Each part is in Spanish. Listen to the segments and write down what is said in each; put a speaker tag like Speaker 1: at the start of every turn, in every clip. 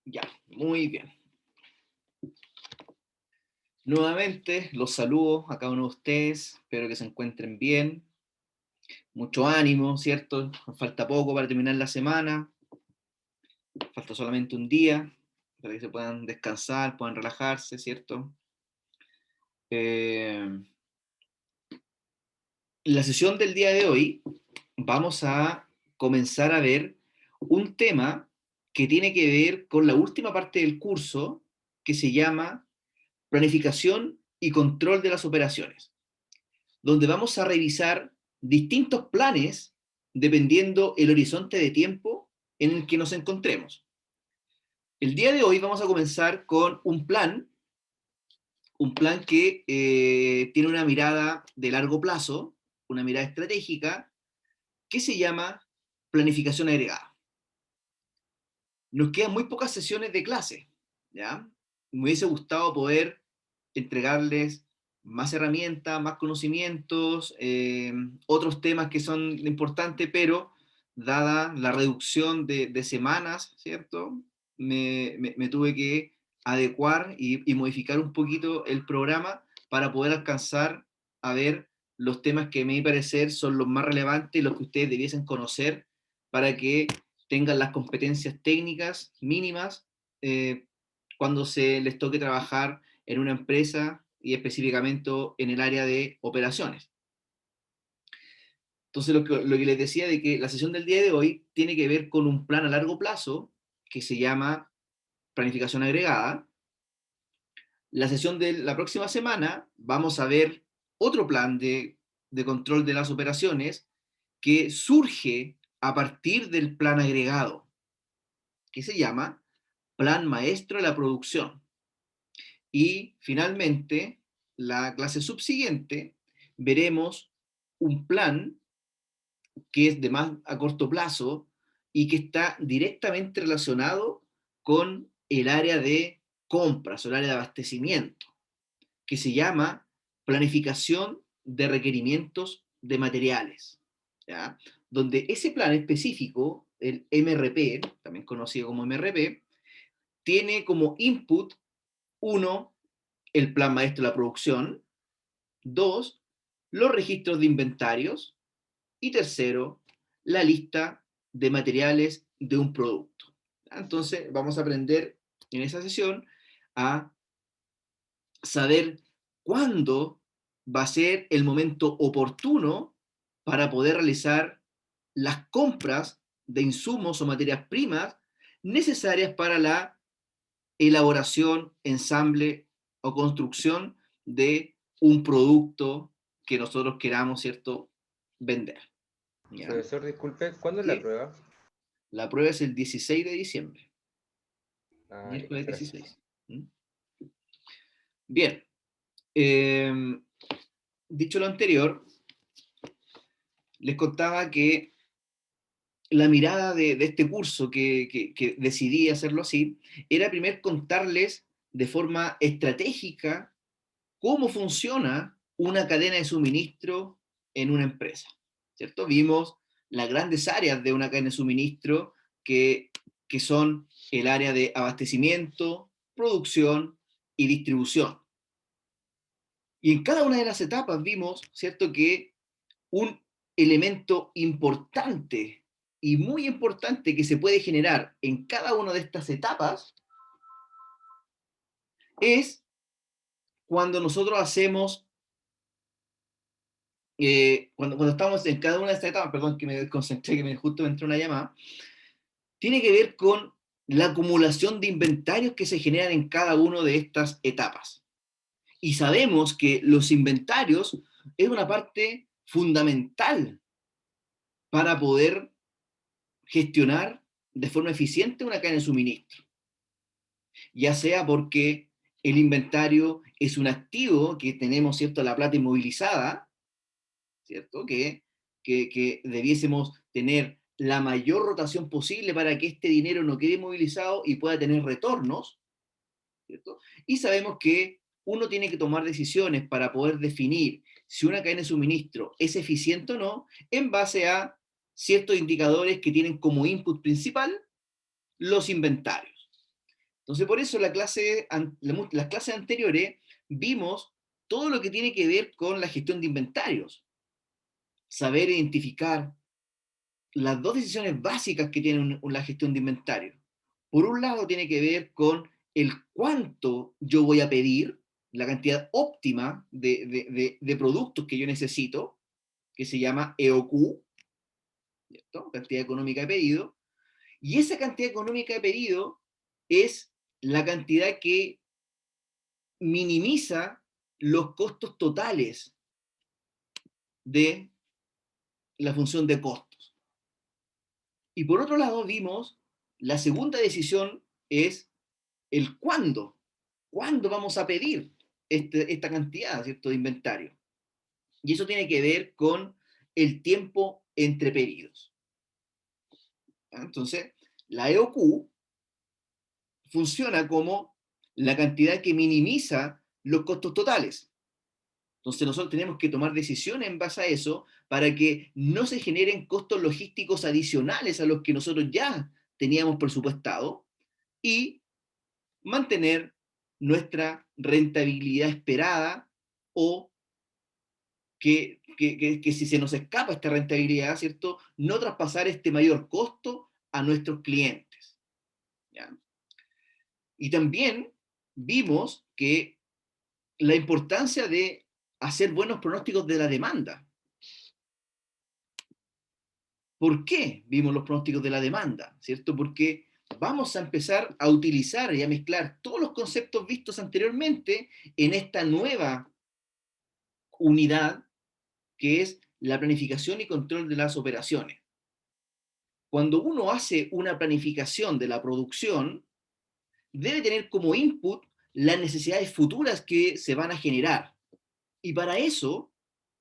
Speaker 1: Ya, muy bien. Nuevamente los saludo a cada uno de ustedes, espero que se encuentren bien, mucho ánimo, ¿cierto? Nos falta poco para terminar la semana, falta solamente un día para que se puedan descansar, puedan relajarse, ¿cierto? Eh, la sesión del día de hoy vamos a comenzar a ver un tema que tiene que ver con la última parte del curso que se llama planificación y control de las operaciones, donde vamos a revisar distintos planes dependiendo el horizonte de tiempo en el que nos encontremos. El día de hoy vamos a comenzar con un plan que tiene una mirada de largo plazo, una mirada estratégica, que se llama planificación agregada. Nos quedan muy pocas sesiones de clase, ¿ya? Me hubiese gustado poder entregarles más herramientas, más conocimientos, otros temas que son importantes, pero dada la reducción de semanas, ¿cierto? Me tuve que adecuar y modificar un poquito el programa para poder alcanzar a ver los temas que a mi parecer son los más relevantes y los que ustedes debiesen conocer para que tengan las competencias técnicas mínimas cuando se les toque trabajar en una empresa y específicamente en el área de operaciones. Entonces, lo que les decía de que la sesión del día de hoy tiene que ver con un plan a largo plazo que se llama planificación agregada. La sesión de la próxima semana vamos a ver otro plan de control de las operaciones que surge a partir del plan agregado, que se llama Plan Maestro de la Producción. Y finalmente, la clase subsiguiente, veremos un plan que es de más a corto plazo y que está directamente relacionado con el área de compras o el área de abastecimiento, que se llama planificación de requerimientos de materiales, ¿ya? Donde ese plan específico, el MRP, también conocido como MRP, tiene como input, uno, el plan maestro de la producción; dos, los registros de inventarios; y tercero, la lista de materiales de un producto. Entonces, vamos a aprender en esa sesión a saber cuándo va a ser el momento oportuno para poder realizar las compras de insumos o materias primas necesarias para la elaboración, ensamble o construcción de un producto que nosotros queramos, ¿cierto?, vender. ¿Ya?
Speaker 2: Profesor, disculpe, ¿cuándo es la
Speaker 1: Que
Speaker 2: prueba?
Speaker 1: la prueba es el 16 de diciembre,
Speaker 2: Ah, ya,
Speaker 1: miércoles
Speaker 2: gracias.
Speaker 1: 16. ¿Mm? Bien, eh, dicho lo anterior, les contaba que la mirada de este curso que decidí hacerlo así era primero contarles de forma estratégica cómo funciona una cadena de suministro en una empresa, ¿cierto? Vimos las grandes áreas de una cadena de suministro que, que son el área de abastecimiento, producción y distribución. Y en cada una de las etapas vimos, ¿cierto?, que un elemento importante y muy importante que se puede generar en cada una de estas etapas es cuando nosotros hacemos cuando estamos en cada una de estas etapas, perdón que me desconcentré, que justo me entró una llamada, tiene que ver con la acumulación de inventarios que se generan en cada una de estas etapas. Y sabemos que los inventarios es una parte fundamental para poder gestionar de forma eficiente una cadena de suministro, ya sea porque el inventario es un activo que tenemos, ¿cierto?, la plata inmovilizada, ¿cierto? Que debiésemos tener la mayor rotación posible para que este dinero no quede movilizado y pueda tener retornos, ¿cierto? Y sabemos que uno tiene que tomar decisiones para poder definir si una cadena de suministro es eficiente o no en base a ciertos indicadores que tienen como input principal los inventarios. Entonces, por eso las clases anteriores vimos todo lo que tiene que ver con la gestión de inventarios, saber identificar las dos decisiones básicas que tiene la gestión de inventario. Por un lado, tiene que ver con el cuánto yo voy a pedir, la cantidad óptima de productos que yo necesito, que se llama EOQ, ¿cierto? Cantidad económica de pedido, y esa cantidad económica de pedido es la cantidad que minimiza los costos totales de la función de costos. Y por otro lado, vimos la segunda decisión es el cuándo. ¿Cuándo vamos a pedir esta cantidad, ¿cierto?, de inventario? Y eso tiene que ver con el tiempo entre pedidos. Entonces, la EOQ funciona como la cantidad que minimiza los costos totales. Entonces nosotros tenemos que tomar decisiones en base a eso para que no se generen costos logísticos adicionales a los que nosotros ya teníamos presupuestado y mantener nuestra rentabilidad esperada o que si se nos escapa esta rentabilidad, ¿cierto? No traspasar este mayor costo a nuestros clientes. ¿Ya? Y también vimos que la importancia de hacer buenos pronósticos de la demanda. ¿Por qué vimos los pronósticos de la demanda? ¿Cierto? Porque vamos a empezar a utilizar y a mezclar todos los conceptos vistos anteriormente en esta nueva unidad que es la planificación y control de las operaciones. Cuando uno hace una planificación de la producción, debe tener como input las necesidades futuras que se van a generar. Y para eso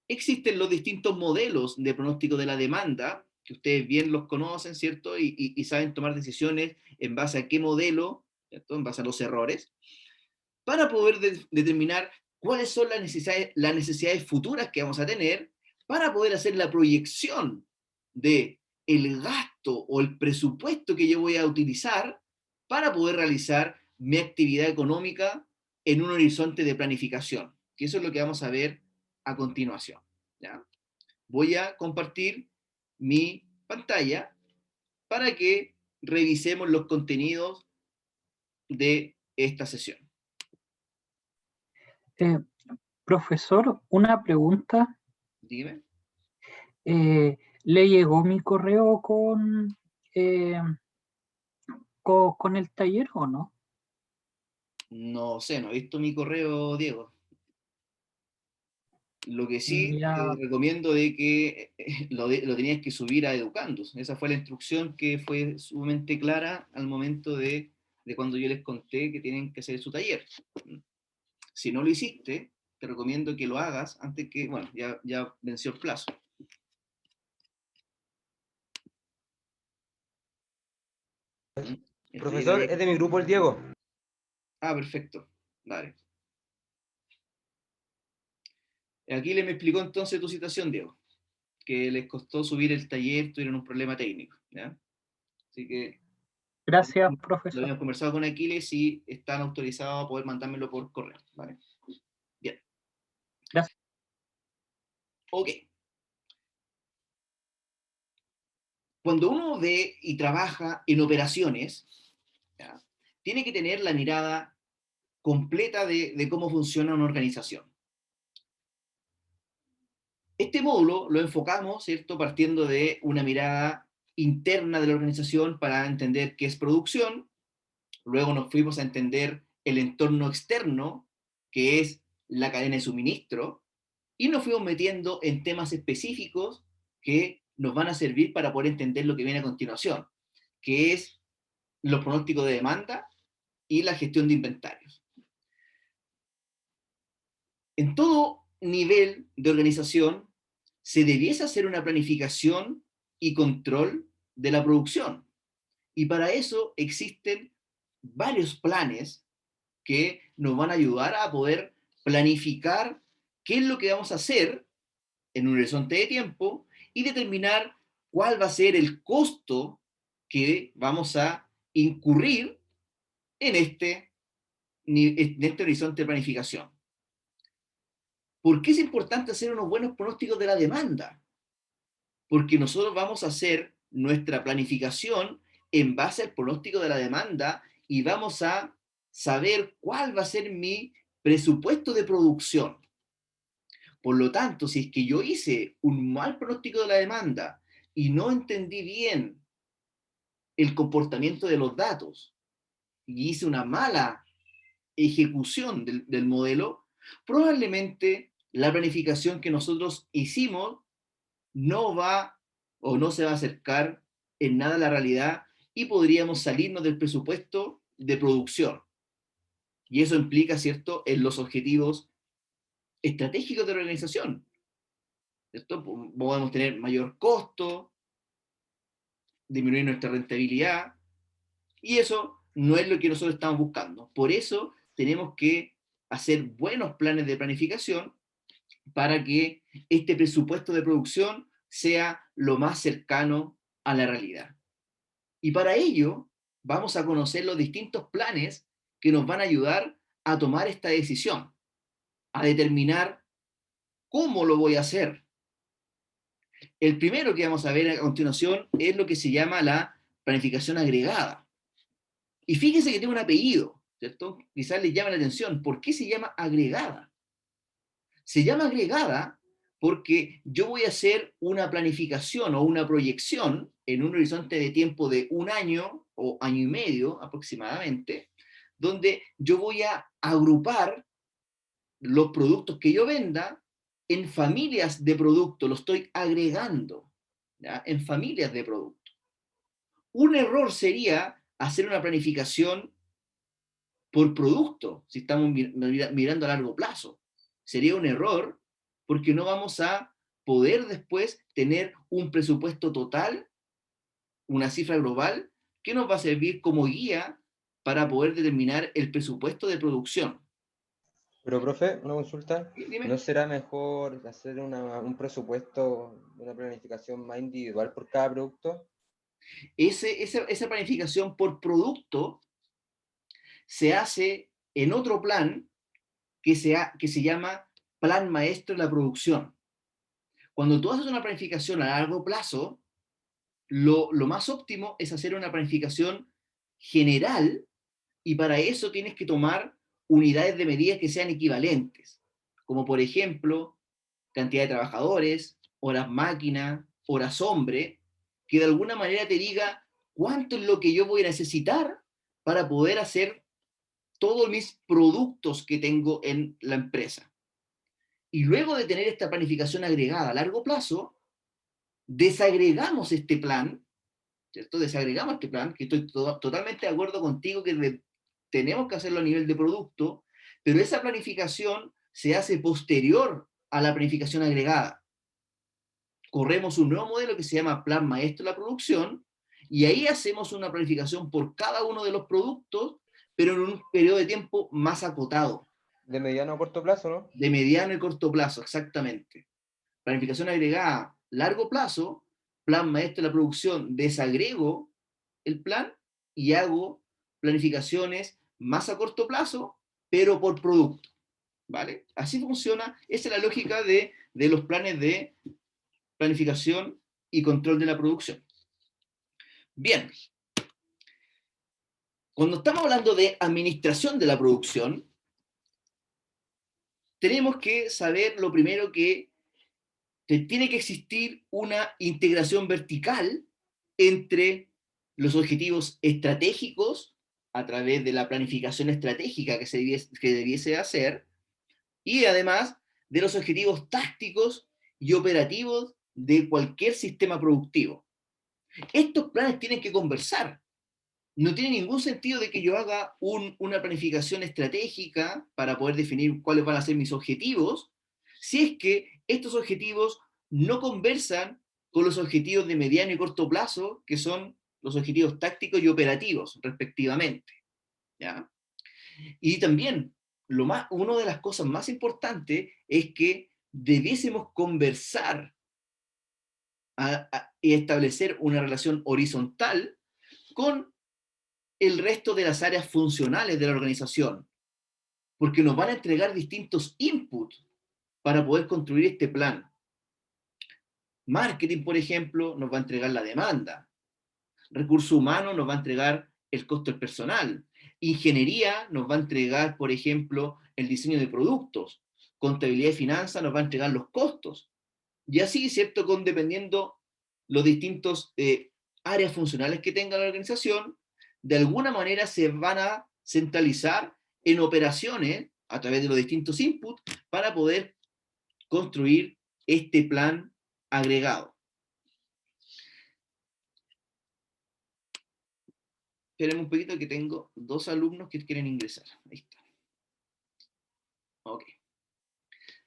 Speaker 1: existen los distintos modelos de pronóstico de la demanda, que ustedes bien los conocen, ¿cierto? Y saben tomar decisiones en base a qué modelo, ¿cierto? En base a los errores, para poder determinar cuáles son las necesidades futuras que vamos a tener, para poder hacer la proyección de el gasto o el presupuesto que yo voy a utilizar para poder realizar mi actividad económica en un horizonte de planificación, que eso es lo que vamos a ver a continuación. ¿Ya? Voy a compartir mi pantalla para que revisemos los contenidos de esta sesión.
Speaker 3: Profesor, una pregunta.
Speaker 1: Dime.
Speaker 3: ¿Le llegó mi correo con el taller o no?
Speaker 1: No sé, no he visto mi correo, Diego. Lo que sí
Speaker 3: Ya,
Speaker 1: te recomiendo de que lo tenías que subir a Educandos. Esa fue la instrucción que fue sumamente clara al momento de cuando yo les conté que tienen que hacer su taller. Si no lo hiciste, te recomiendo que lo hagas antes que, bueno, ya venció el plazo.
Speaker 2: Profesor, es de mi grupo el Diego.
Speaker 1: Ah, perfecto. Dale. Aquí me explicó entonces tu situación, Diego, que les costó subir el taller, tuvieron un problema técnico, ¿ya? Así que
Speaker 3: gracias,
Speaker 1: lo
Speaker 3: profesor.
Speaker 1: habíamos conversado con Aquiles y están autorizados a poder mandármelo por correo, ¿vale? Bien.
Speaker 3: Gracias.
Speaker 1: Ok. Cuando uno ve y trabaja en operaciones, ¿ya?, tiene que tener la mirada completa de cómo funciona una organización. Este módulo lo enfocamos, ¿cierto?, partiendo de una mirada interna de la organización para entender qué es producción. Luego nos fuimos a entender el entorno externo, que es la cadena de suministro, y nos fuimos metiendo en temas específicos que nos van a servir para poder entender lo que viene a continuación, que es los pronósticos de demanda y la gestión de inventarios. En todo nivel de organización se debiese hacer una planificación y control de la producción. Y para eso existen varios planes que nos van a ayudar a poder planificar qué es lo que vamos a hacer en un horizonte de tiempo y determinar cuál va a ser el costo que vamos a incurrir en este horizonte de planificación. ¿Por qué es importante hacer unos buenos pronósticos de la demanda? Porque nosotros vamos a hacer nuestra planificación en base al pronóstico de la demanda y vamos a saber cuál va a ser mi presupuesto de producción. Por lo tanto, si es que yo hice un mal pronóstico de la demanda y no entendí bien el comportamiento de los datos y hice una mala ejecución del modelo, probablemente la planificación que nosotros hicimos no va o no se va a acercar en nada a la realidad y podríamos salirnos del presupuesto de producción. Y eso implica, ¿cierto?, en los objetivos estratégicos de la organización. ¿Cierto? Podemos tener mayor costo, disminuir nuestra rentabilidad, y eso no es lo que nosotros estamos buscando. Por eso tenemos que hacer buenos planes de planificación para que este presupuesto de producción sea lo más cercano a la realidad. Y para ello vamos a conocer los distintos planes que nos van a ayudar a tomar esta decisión, a determinar cómo lo voy a hacer. El primero que vamos a ver a continuación es lo que se llama la planificación agregada. Y fíjense que tiene un apellido, ¿cierto? Quizás les llame la atención. ¿Por qué se llama agregada? Se llama agregada porque yo voy a hacer una planificación o una proyección en un horizonte de tiempo de un año o año y medio aproximadamente, donde yo voy a agrupar los productos que yo venda en familias de productos, lo estoy agregando, ¿ya? En familias de productos. Un error sería hacer una planificación por producto, si estamos mirando a largo plazo. Sería un error porque no vamos a poder después tener un presupuesto total, una cifra global, que nos va a servir como guía para poder determinar el presupuesto de producción.
Speaker 2: Pero, profe, una consulta.
Speaker 1: Dime.
Speaker 2: ¿No será mejor hacer un presupuesto, una planificación más individual por cada producto?
Speaker 1: Esa planificación por producto se hace en otro plan que se llama plan maestro de la producción. Cuando tú haces una planificación a largo plazo, lo más óptimo es hacer una planificación general y para eso tienes que tomar unidades de medida que sean equivalentes, como por ejemplo cantidad de trabajadores, horas máquina, horas hombre, que de alguna manera te diga cuánto es lo que yo voy a necesitar para poder hacer todos mis productos que tengo en la empresa. Y luego de tener esta planificación agregada a largo plazo, desagregamos este plan, ¿cierto? Desagregamos este plan, que estoy totalmente de acuerdo contigo que tenemos que hacerlo a nivel de producto, pero esa planificación se hace posterior a la planificación agregada. Corremos un nuevo modelo que se llama Plan Maestro de la Producción, y ahí hacemos una planificación por cada uno de los productos, pero en un periodo de tiempo más acotado.
Speaker 2: De mediano a corto plazo, ¿no?
Speaker 1: De mediano y corto plazo, exactamente. Planificación agregada, largo plazo, plan maestro de la producción, desagrego el plan y hago planificaciones más a corto plazo, pero por producto. ¿Vale? Así funciona, esa es la lógica de los planes de planificación y control de la producción. Bien, cuando estamos hablando de administración de la producción, tenemos que saber lo primero que tiene que existir una integración vertical entre los objetivos estratégicos a través de la planificación estratégica que debiese hacer y además de los objetivos tácticos y operativos de cualquier sistema productivo. Estos planes tienen que conversar. No tiene ningún sentido de que yo haga una planificación estratégica para poder definir cuáles van a ser mis objetivos, si es que estos objetivos no conversan con los objetivos de mediano y corto plazo, que son los objetivos tácticos y operativos, respectivamente. ¿Ya? Y también, una de las cosas más importantes es que debiésemos conversar y establecer una relación horizontal con el resto de las áreas funcionales de la organización, porque nos van a entregar distintos inputs para poder construir este plan. Marketing, por ejemplo, nos va a entregar la demanda. Recursos humanos nos va a entregar el costo del personal. Ingeniería nos va a entregar, por ejemplo, el diseño de productos. Contabilidad y finanzas nos va a entregar los costos. Y así, ¿cierto? Dependiendo los distintos áreas funcionales que tenga la organización, de alguna manera se van a centralizar en operaciones a través de los distintos inputs para poder construir este plan agregado. Espérenme un poquito que tengo 2 alumnos que quieren ingresar. Ahí está. Ok.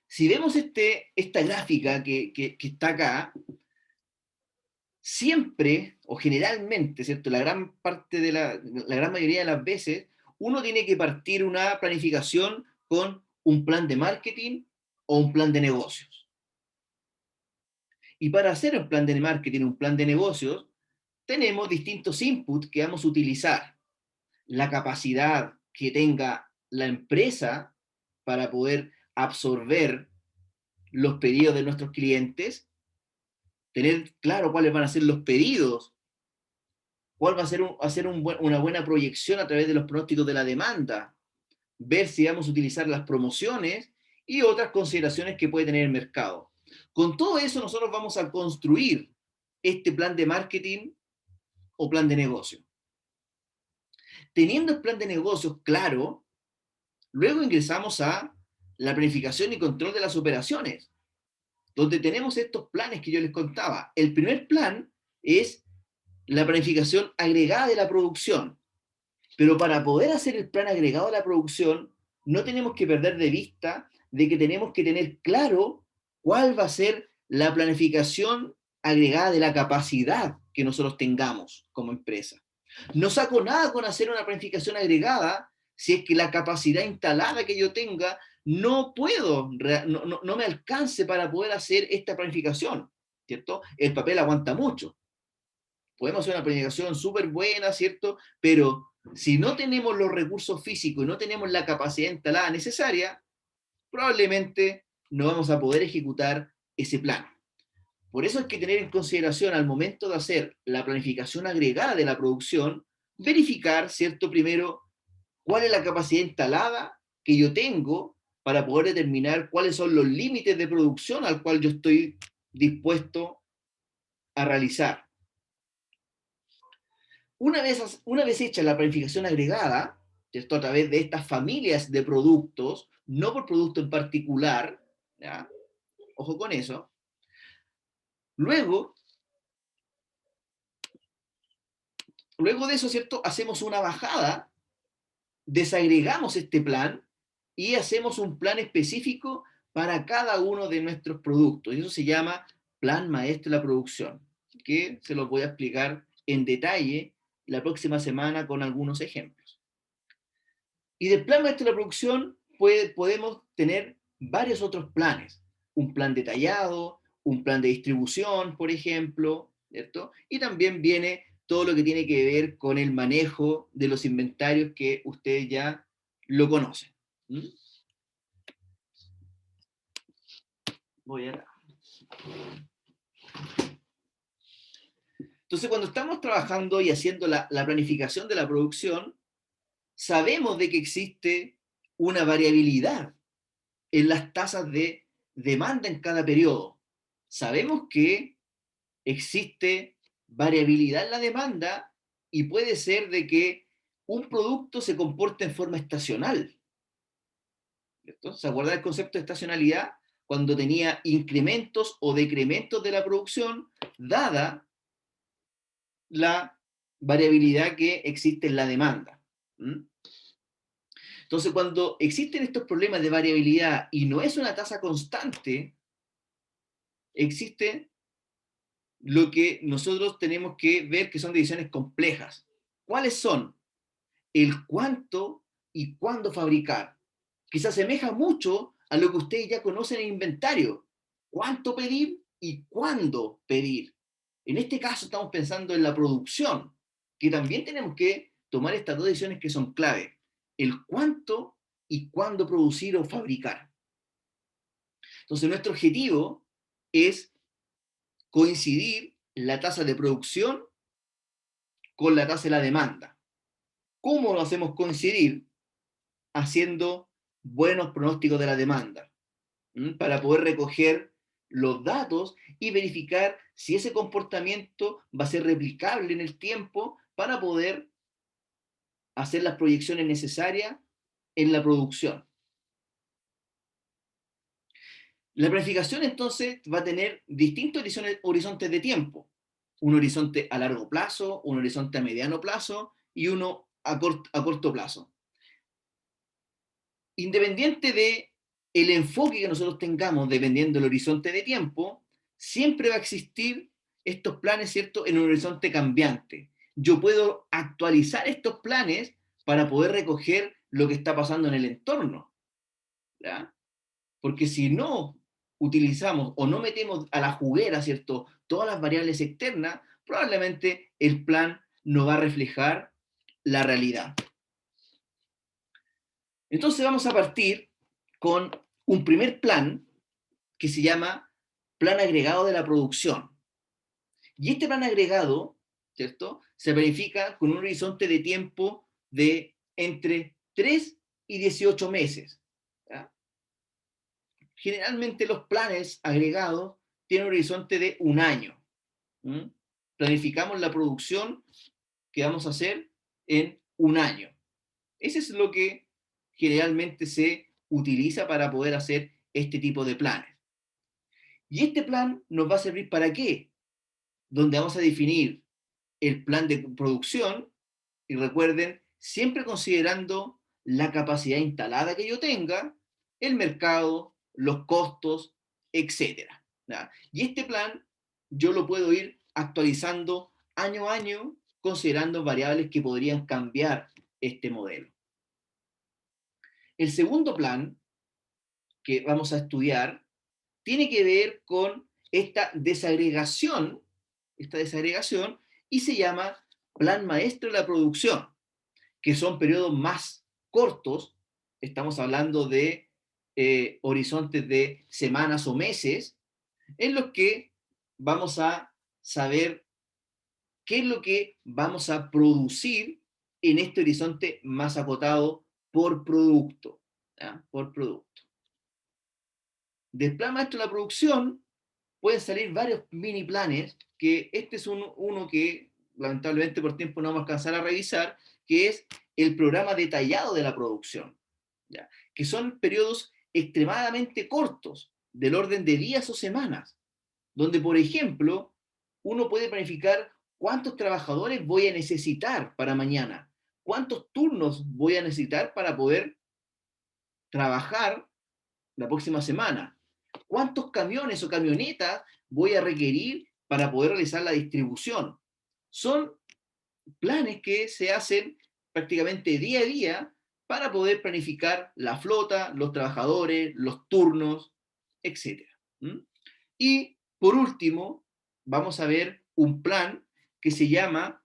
Speaker 1: Si vemos esta gráfica que está acá, siempre o generalmente, ¿cierto? La gran mayoría de las veces, uno tiene que partir una planificación con un plan de marketing o un plan de negocios. Y para hacer un plan de marketing, un plan de negocios, tenemos distintos inputs que vamos a utilizar. La capacidad que tenga la empresa para poder absorber los pedidos de nuestros clientes, tener claro cuáles van a ser los pedidos, cuál va a ser una buena proyección a través de los pronósticos de la demanda, ver si vamos a utilizar las promociones y otras consideraciones que puede tener el mercado. Con todo eso nosotros vamos a construir este plan de marketing o plan de negocio. Teniendo el plan de negocios claro, luego ingresamos a la planificación y control de las operaciones, donde tenemos estos planes que yo les contaba. El primer plan es la planificación agregada de la producción. Pero para poder hacer el plan agregado de la producción, no tenemos que perder de vista de que tenemos que tener claro cuál va a ser la planificación agregada de la capacidad que nosotros tengamos como empresa. No saco nada con hacer una planificación agregada si es que la capacidad instalada que yo tenga no puedo, no me alcance para poder hacer esta planificación, ¿cierto? El papel aguanta mucho. Podemos hacer una planificación súper buena, ¿cierto? Pero si no tenemos los recursos físicos y no tenemos la capacidad instalada necesaria, probablemente no vamos a poder ejecutar ese plan. Por eso hay que tener en consideración al momento de hacer la planificación agregada de la producción, verificar, ¿cierto? Primero, cuál es la capacidad instalada que yo tengo para poder determinar cuáles son los límites de producción al cual yo estoy dispuesto a realizar. Una vez hecha la planificación agregada, ¿cierto? A través de estas familias de productos, no por producto en particular, ¿ya? Ojo con eso. Luego de eso, ¿cierto? Hacemos una bajada, desagregamos este plan y hacemos un plan específico para cada uno de nuestros productos. Y eso se llama plan maestro de la producción, que se los voy a explicar en detalle la próxima semana con algunos ejemplos. Y del plan maestro de la producción podemos tener varios otros planes. Un plan detallado, un plan de distribución, por ejemplo, ¿cierto? Y también viene todo lo que tiene que ver con el manejo de los inventarios que ustedes ya lo conocen. ¿Mm? Voy a... Entonces, cuando estamos trabajando y haciendo la planificación de la producción, sabemos de que existe una variabilidad en las tasas de demanda en cada periodo. Sabemos que existe variabilidad en la demanda y puede ser de que un producto se comporte en forma estacional. ¿Cierto? ¿Se acuerdan del concepto de estacionalidad? Cuando tenía incrementos o decrementos de la producción, dada la variabilidad que existe en la demanda. ¿Mm? Entonces, cuando existen estos problemas de variabilidad y no es una tasa constante, existe lo que nosotros tenemos que ver que son decisiones complejas. ¿Cuáles son? El cuánto y cuándo fabricar, que se asemeja mucho a lo que ustedes ya conocen en inventario. ¿Cuánto pedir y cuándo pedir? En este caso estamos pensando en la producción, que también tenemos que tomar estas dos decisiones que son clave: el cuánto y cuándo producir o fabricar. Entonces, nuestro objetivo es coincidir la tasa de producción con la tasa de la demanda. ¿Cómo lo hacemos coincidir? Haciendo buenos pronósticos de la demanda, para poder recoger los datos y verificar si ese comportamiento va a ser replicable en el tiempo para poder hacer las proyecciones necesarias en la producción. La planificación entonces va a tener distintos horizontes de tiempo. Un horizonte a largo plazo, un horizonte a mediano plazo y uno a corto plazo. Independiente de el enfoque que nosotros tengamos, dependiendo del horizonte de tiempo, siempre va a existir estos planes, ¿cierto?, en un horizonte cambiante. Yo puedo actualizar estos planes para poder recoger lo que está pasando en el entorno, ¿ya? Porque si no utilizamos o no metemos a la juguera, ¿cierto?, todas las variables externas, probablemente el plan no va a reflejar la realidad. Entonces vamos a partir con un primer plan que se llama plan agregado de la producción. Y este plan agregado, ¿cierto?, se verifica con un horizonte de tiempo de entre 3 y 18 meses. ¿Ya? Generalmente los planes agregados tienen un horizonte de un año. Planificamos la producción que vamos a hacer en un año. Ese es lo que generalmente se utiliza para poder hacer este tipo de planes. ¿Y este plan nos va a servir para qué? Donde vamos a definir el plan de producción, y recuerden, siempre considerando la capacidad instalada que yo tenga, el mercado, los costos, etc. ¿Ya? Y este plan yo lo puedo ir actualizando año a año, considerando variables que podrían cambiar este modelo. El segundo plan que vamos a estudiar tiene que ver con esta desagregación, y se llama plan maestro de la producción, que son periodos más cortos, estamos hablando de horizontes de semanas o meses, en los que vamos a saber qué es lo que vamos a producir en este horizonte más acotado por producto. ¿Ya? Por producto. Del plan maestro de la producción pueden salir varios mini planes, que este es uno que lamentablemente por tiempo no vamos a alcanzar a revisar, que es el programa detallado de la producción, ¿ya? Que son periodos extremadamente cortos, del orden de días o semanas, donde, por ejemplo, uno puede planificar cuántos trabajadores voy a necesitar para mañana, cuántos turnos voy a necesitar para poder trabajar la próxima semana, cuántos camiones o camionetas voy a requerir para poder realizar la distribución. Son planes que se hacen prácticamente día a día para poder planificar la flota, los trabajadores, los turnos, etc. Y por último, vamos a ver un plan que se llama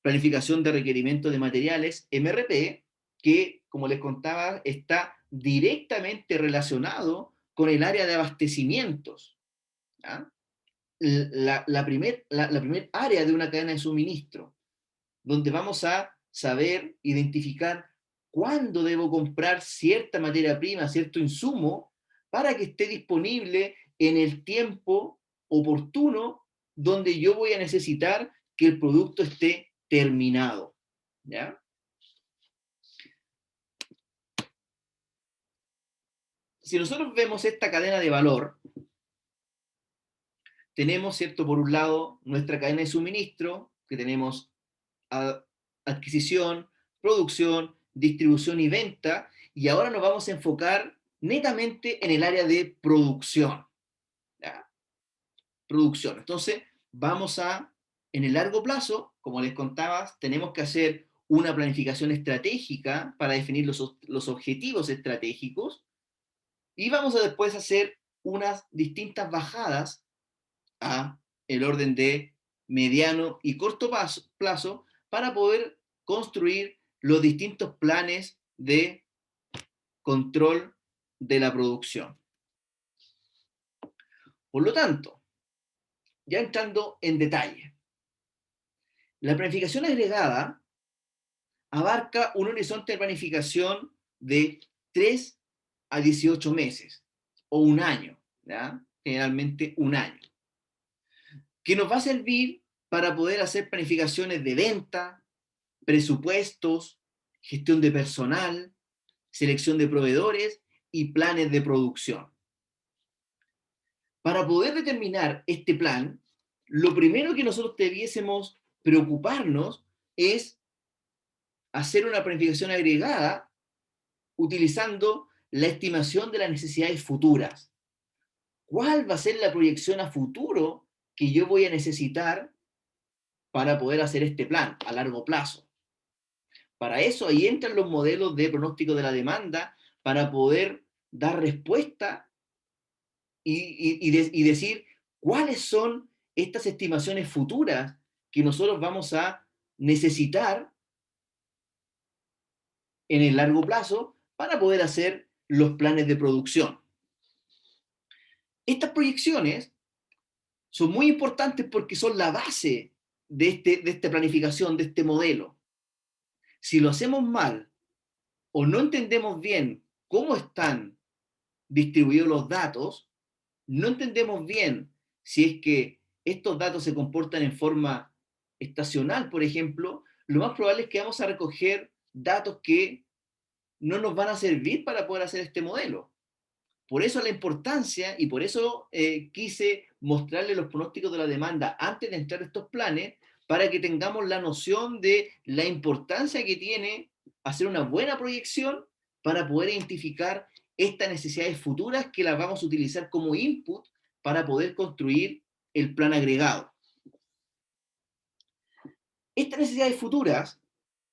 Speaker 1: Planificación de Requerimientos de Materiales, MRP, que, como les contaba, está directamente relacionado con el área de abastecimientos. ¿Ya? La primer área de una cadena de suministro, donde vamos a saber identificar cuándo debo comprar cierta materia prima, cierto insumo, para que esté disponible en el tiempo oportuno donde yo voy a necesitar que el producto esté terminado. ¿Ya? Si nosotros vemos esta cadena de valor, tenemos, ¿cierto?, por un lado, nuestra cadena de suministro, que tenemos adquisición, producción, distribución y venta, y ahora nos vamos a enfocar netamente en el área de producción. ¿Ya? Producción. Entonces, en el largo plazo, como les contaba, tenemos que hacer una planificación estratégica para definir los objetivos estratégicos, y vamos a después hacer unas distintas bajadas a el orden de mediano y corto plazo para poder construir los distintos planes de control de la producción. Por lo tanto, ya entrando en detalle, la planificación agregada abarca un horizonte de planificación de 3 a 18 meses, o un año, ¿ya? Generalmente un año, que nos va a servir para poder hacer planificaciones de venta, presupuestos, gestión de personal, selección de proveedores y planes de producción. Para poder determinar este plan, lo primero que nosotros debiésemos preocuparnos es hacer una planificación agregada utilizando la estimación de las necesidades futuras. ¿Cuál va a ser la proyección a futuro que yo voy a necesitar para poder hacer este plan a largo plazo? Para eso ahí entran los modelos de pronóstico de la demanda para poder dar respuesta y decir cuáles son estas estimaciones futuras que nosotros vamos a necesitar en el largo plazo para poder hacer los planes de producción. Estas proyecciones son muy importantes porque son la base de esta planificación, de este modelo. Si lo hacemos mal o no entendemos bien cómo están distribuidos los datos, no entendemos bien si es que estos datos se comportan en forma estacional, por ejemplo, lo más probable es que vamos a recoger datos que no nos van a servir para poder hacer este modelo. Por eso la importancia, y por eso quise mostrarle los pronósticos de la demanda antes de entrar a estos planes, para que tengamos la noción de la importancia que tiene hacer una buena proyección para poder identificar estas necesidades futuras que las vamos a utilizar como input para poder construir el plan agregado. Estas necesidades futuras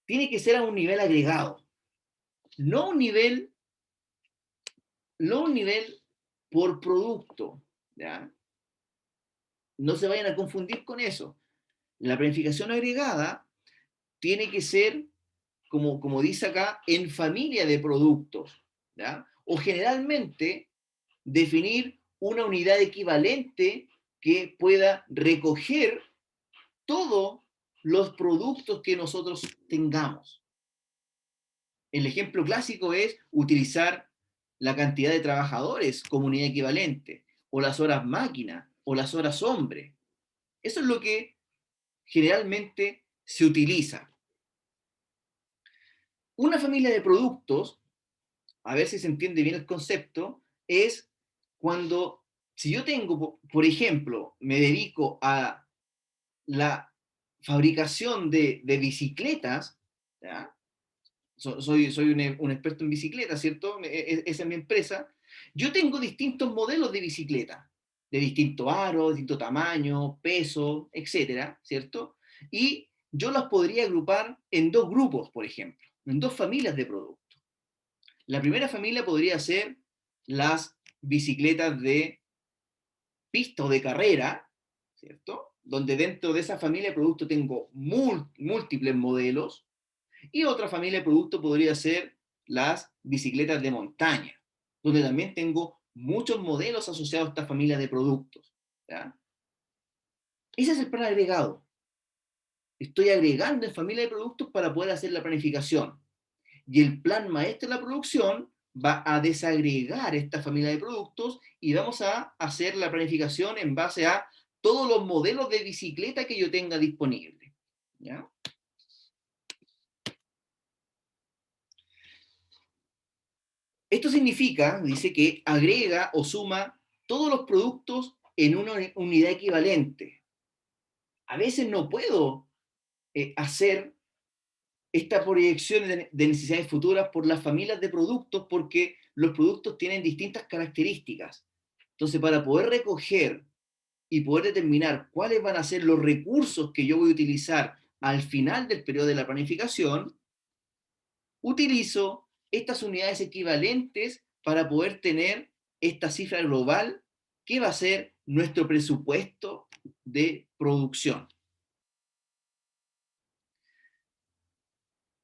Speaker 1: tienen que ser a un nivel agregado, no un nivel por producto, ¿ya? No se vayan a confundir con eso. La planificación agregada tiene que ser, como dice acá, en familia de productos, ¿ya? O generalmente definir una unidad equivalente que pueda recoger todos los productos que nosotros tengamos. El ejemplo clásico es utilizar la cantidad de trabajadores como unidad equivalente, o las horas máquina, o las horas hombre. Eso es lo que generalmente se utiliza. Una familia de productos, a ver si se entiende bien el concepto, es cuando, si yo tengo, por ejemplo, me dedico a la fabricación de bicicletas, ¿ya? Soy un experto en bicicleta, ¿cierto? Esa es mi empresa. Yo tengo distintos modelos de bicicleta, de distinto aro, de distinto tamaño, peso, etcétera, ¿cierto? Y yo las podría agrupar en dos grupos, por ejemplo, en dos familias de productos. La primera familia podría ser las bicicletas de pista o de carrera, ¿cierto? Donde dentro de esa familia de productos tengo múltiples modelos. Y otra familia de productos podría ser las bicicletas de montaña, donde también tengo muchos modelos asociados a esta familia de productos, ¿ya? Ese es el plan agregado. Estoy agregando en familia de productos para poder hacer la planificación. Y el plan maestro de la producción va a desagregar esta familia de productos y vamos a hacer la planificación en base a todos los modelos de bicicleta que yo tenga disponible, ¿ya? Esto significa, dice, que agrega o suma todos los productos en una unidad equivalente. A veces no puedo hacer esta proyección de necesidades futuras por las familias de productos porque los productos tienen distintas características. Entonces, para poder recoger y poder determinar cuáles van a ser los recursos que yo voy a utilizar al final del periodo de la planificación, utilizo estas unidades equivalentes para poder tener esta cifra global que va a ser nuestro presupuesto de producción.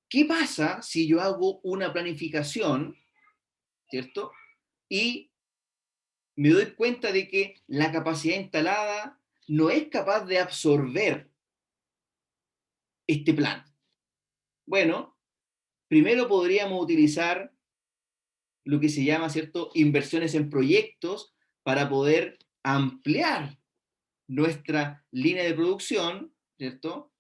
Speaker 1: ¿Qué pasa si yo hago una planificación, ¿cierto? Y me doy cuenta de que la capacidad instalada no es capaz de absorber este plan. Bueno, primero podríamos utilizar lo que se llama, ¿cierto?, inversiones en proyectos para poder ampliar nuestra línea de producción, ¿cierto?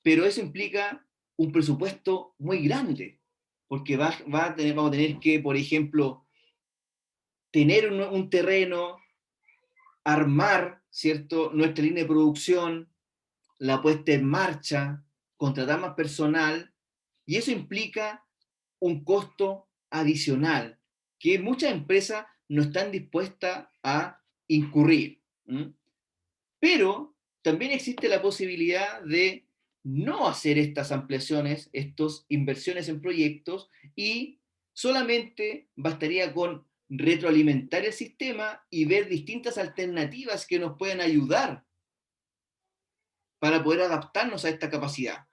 Speaker 1: Pero eso implica un presupuesto muy grande, porque vamos a tener que, por ejemplo, tener un terreno, armar, ¿cierto?, nuestra línea de producción, la puesta en marcha, contratar más personal, y eso implica un costo adicional que muchas empresas no están dispuestas a incurrir. ¿Mm? Pero también existe la posibilidad de no hacer estas ampliaciones, estas inversiones en proyectos, y solamente bastaría con retroalimentar el sistema y ver distintas alternativas que nos pueden ayudar para poder adaptarnos a esta capacidad.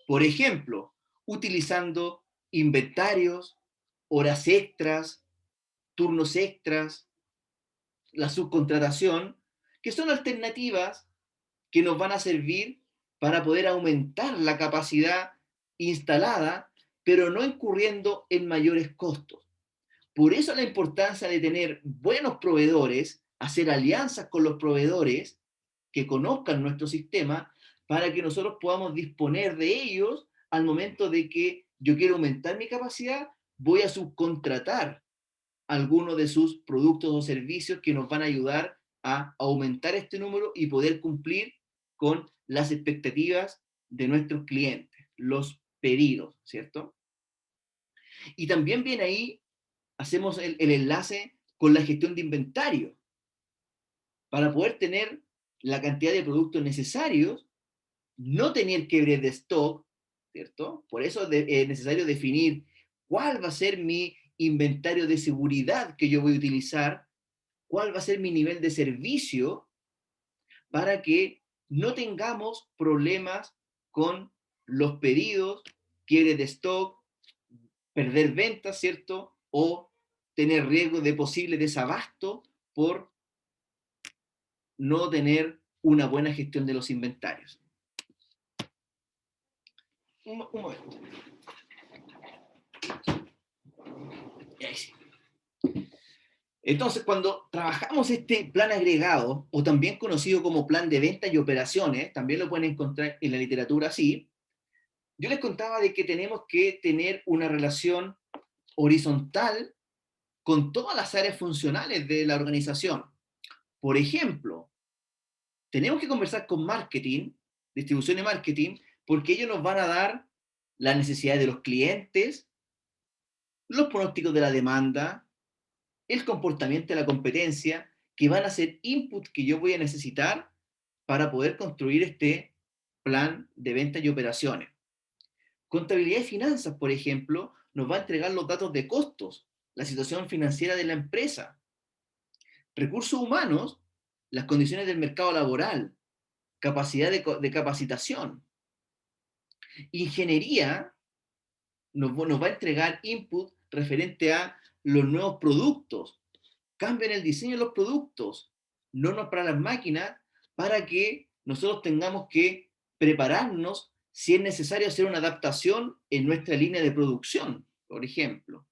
Speaker 1: Por ejemplo, utilizando inventarios, horas extras, turnos extras, la subcontratación, que son alternativas que nos van a servir para poder aumentar la capacidad instalada, pero no incurriendo en mayores costos. Por eso la importancia de tener buenos proveedores, hacer alianzas con los proveedores que conozcan nuestro sistema para que nosotros podamos disponer de ellos al momento de que yo quiero aumentar mi capacidad, voy a subcontratar algunos de sus productos o servicios que nos van a ayudar a aumentar este número y poder cumplir con las expectativas de nuestros clientes, los pedidos, ¿cierto? Y también viene ahí, hacemos el enlace con la gestión de inventario para poder tener la cantidad de productos necesarios, no tener quiebres de stock, ¿cierto? Por eso es necesario definir cuál va a ser mi inventario de seguridad que yo voy a utilizar, cuál va a ser mi nivel de servicio para que no tengamos problemas con los pedidos, quiebres de stock, perder ventas, ¿cierto? O tener riesgo de posible desabasto por no tener una buena gestión de los inventarios. Un momento. Ahí sí. Entonces, cuando trabajamos este plan agregado, o también conocido como plan de ventas y operaciones, también lo pueden encontrar en la literatura así, yo les contaba de que tenemos que tener una relación horizontal con todas las áreas funcionales de la organización. Por ejemplo, tenemos que conversar con marketing, distribución y marketing, porque ellos nos van a dar las necesidades de los clientes, los pronósticos de la demanda, el comportamiento de la competencia, que van a ser inputs que yo voy a necesitar para poder construir este plan de ventas y operaciones. Contabilidad y finanzas, por ejemplo, nos va a entregar los datos de costos, la situación financiera de la empresa. Recursos humanos, las condiciones del mercado laboral, capacidad de capacitación. Ingeniería nos va a entregar input referente a los nuevos productos, cambio en el diseño de los productos, normas para las máquinas, para que nosotros tengamos que prepararnos si es necesario hacer una adaptación en nuestra línea de producción, por ejemplo.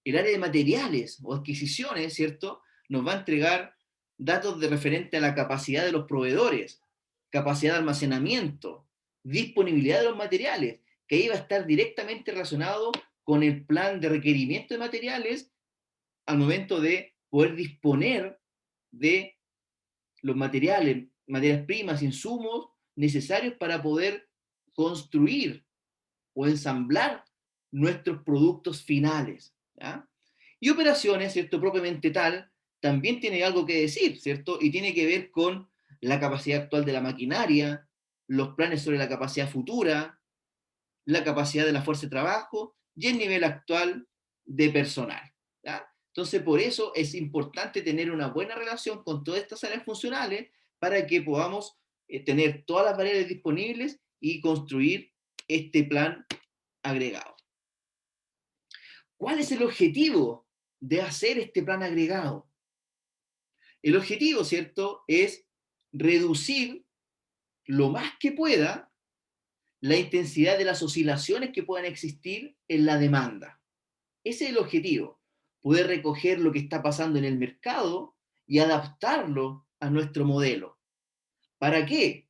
Speaker 1: El área de materiales o adquisiciones, ¿cierto?, nos va a entregar datos de referente a la capacidad de los proveedores, capacidad de almacenamiento, disponibilidad de los materiales, que ahí va a estar directamente relacionado con el plan de requerimiento de materiales al momento de poder disponer de los materiales, materias primas, insumos necesarios para poder construir o ensamblar nuestros productos finales. ¿Ya? Y operaciones, ¿cierto? Propiamente tal, también tiene algo que decir, ¿cierto? Y tiene que ver con la capacidad actual de la maquinaria, los planes sobre la capacidad futura, la capacidad de la fuerza de trabajo y el nivel actual de personal. ¿Ya? Entonces, por eso es importante tener una buena relación con todas estas áreas funcionales para que podamos tener todas las variables disponibles y construir este plan agregado. ¿Cuál es el objetivo de hacer este plan agregado? El objetivo, ¿cierto?, es reducir lo más que pueda la intensidad de las oscilaciones que puedan existir en la demanda. Ese es el objetivo, poder recoger lo que está pasando en el mercado y adaptarlo a nuestro modelo. ¿Para qué?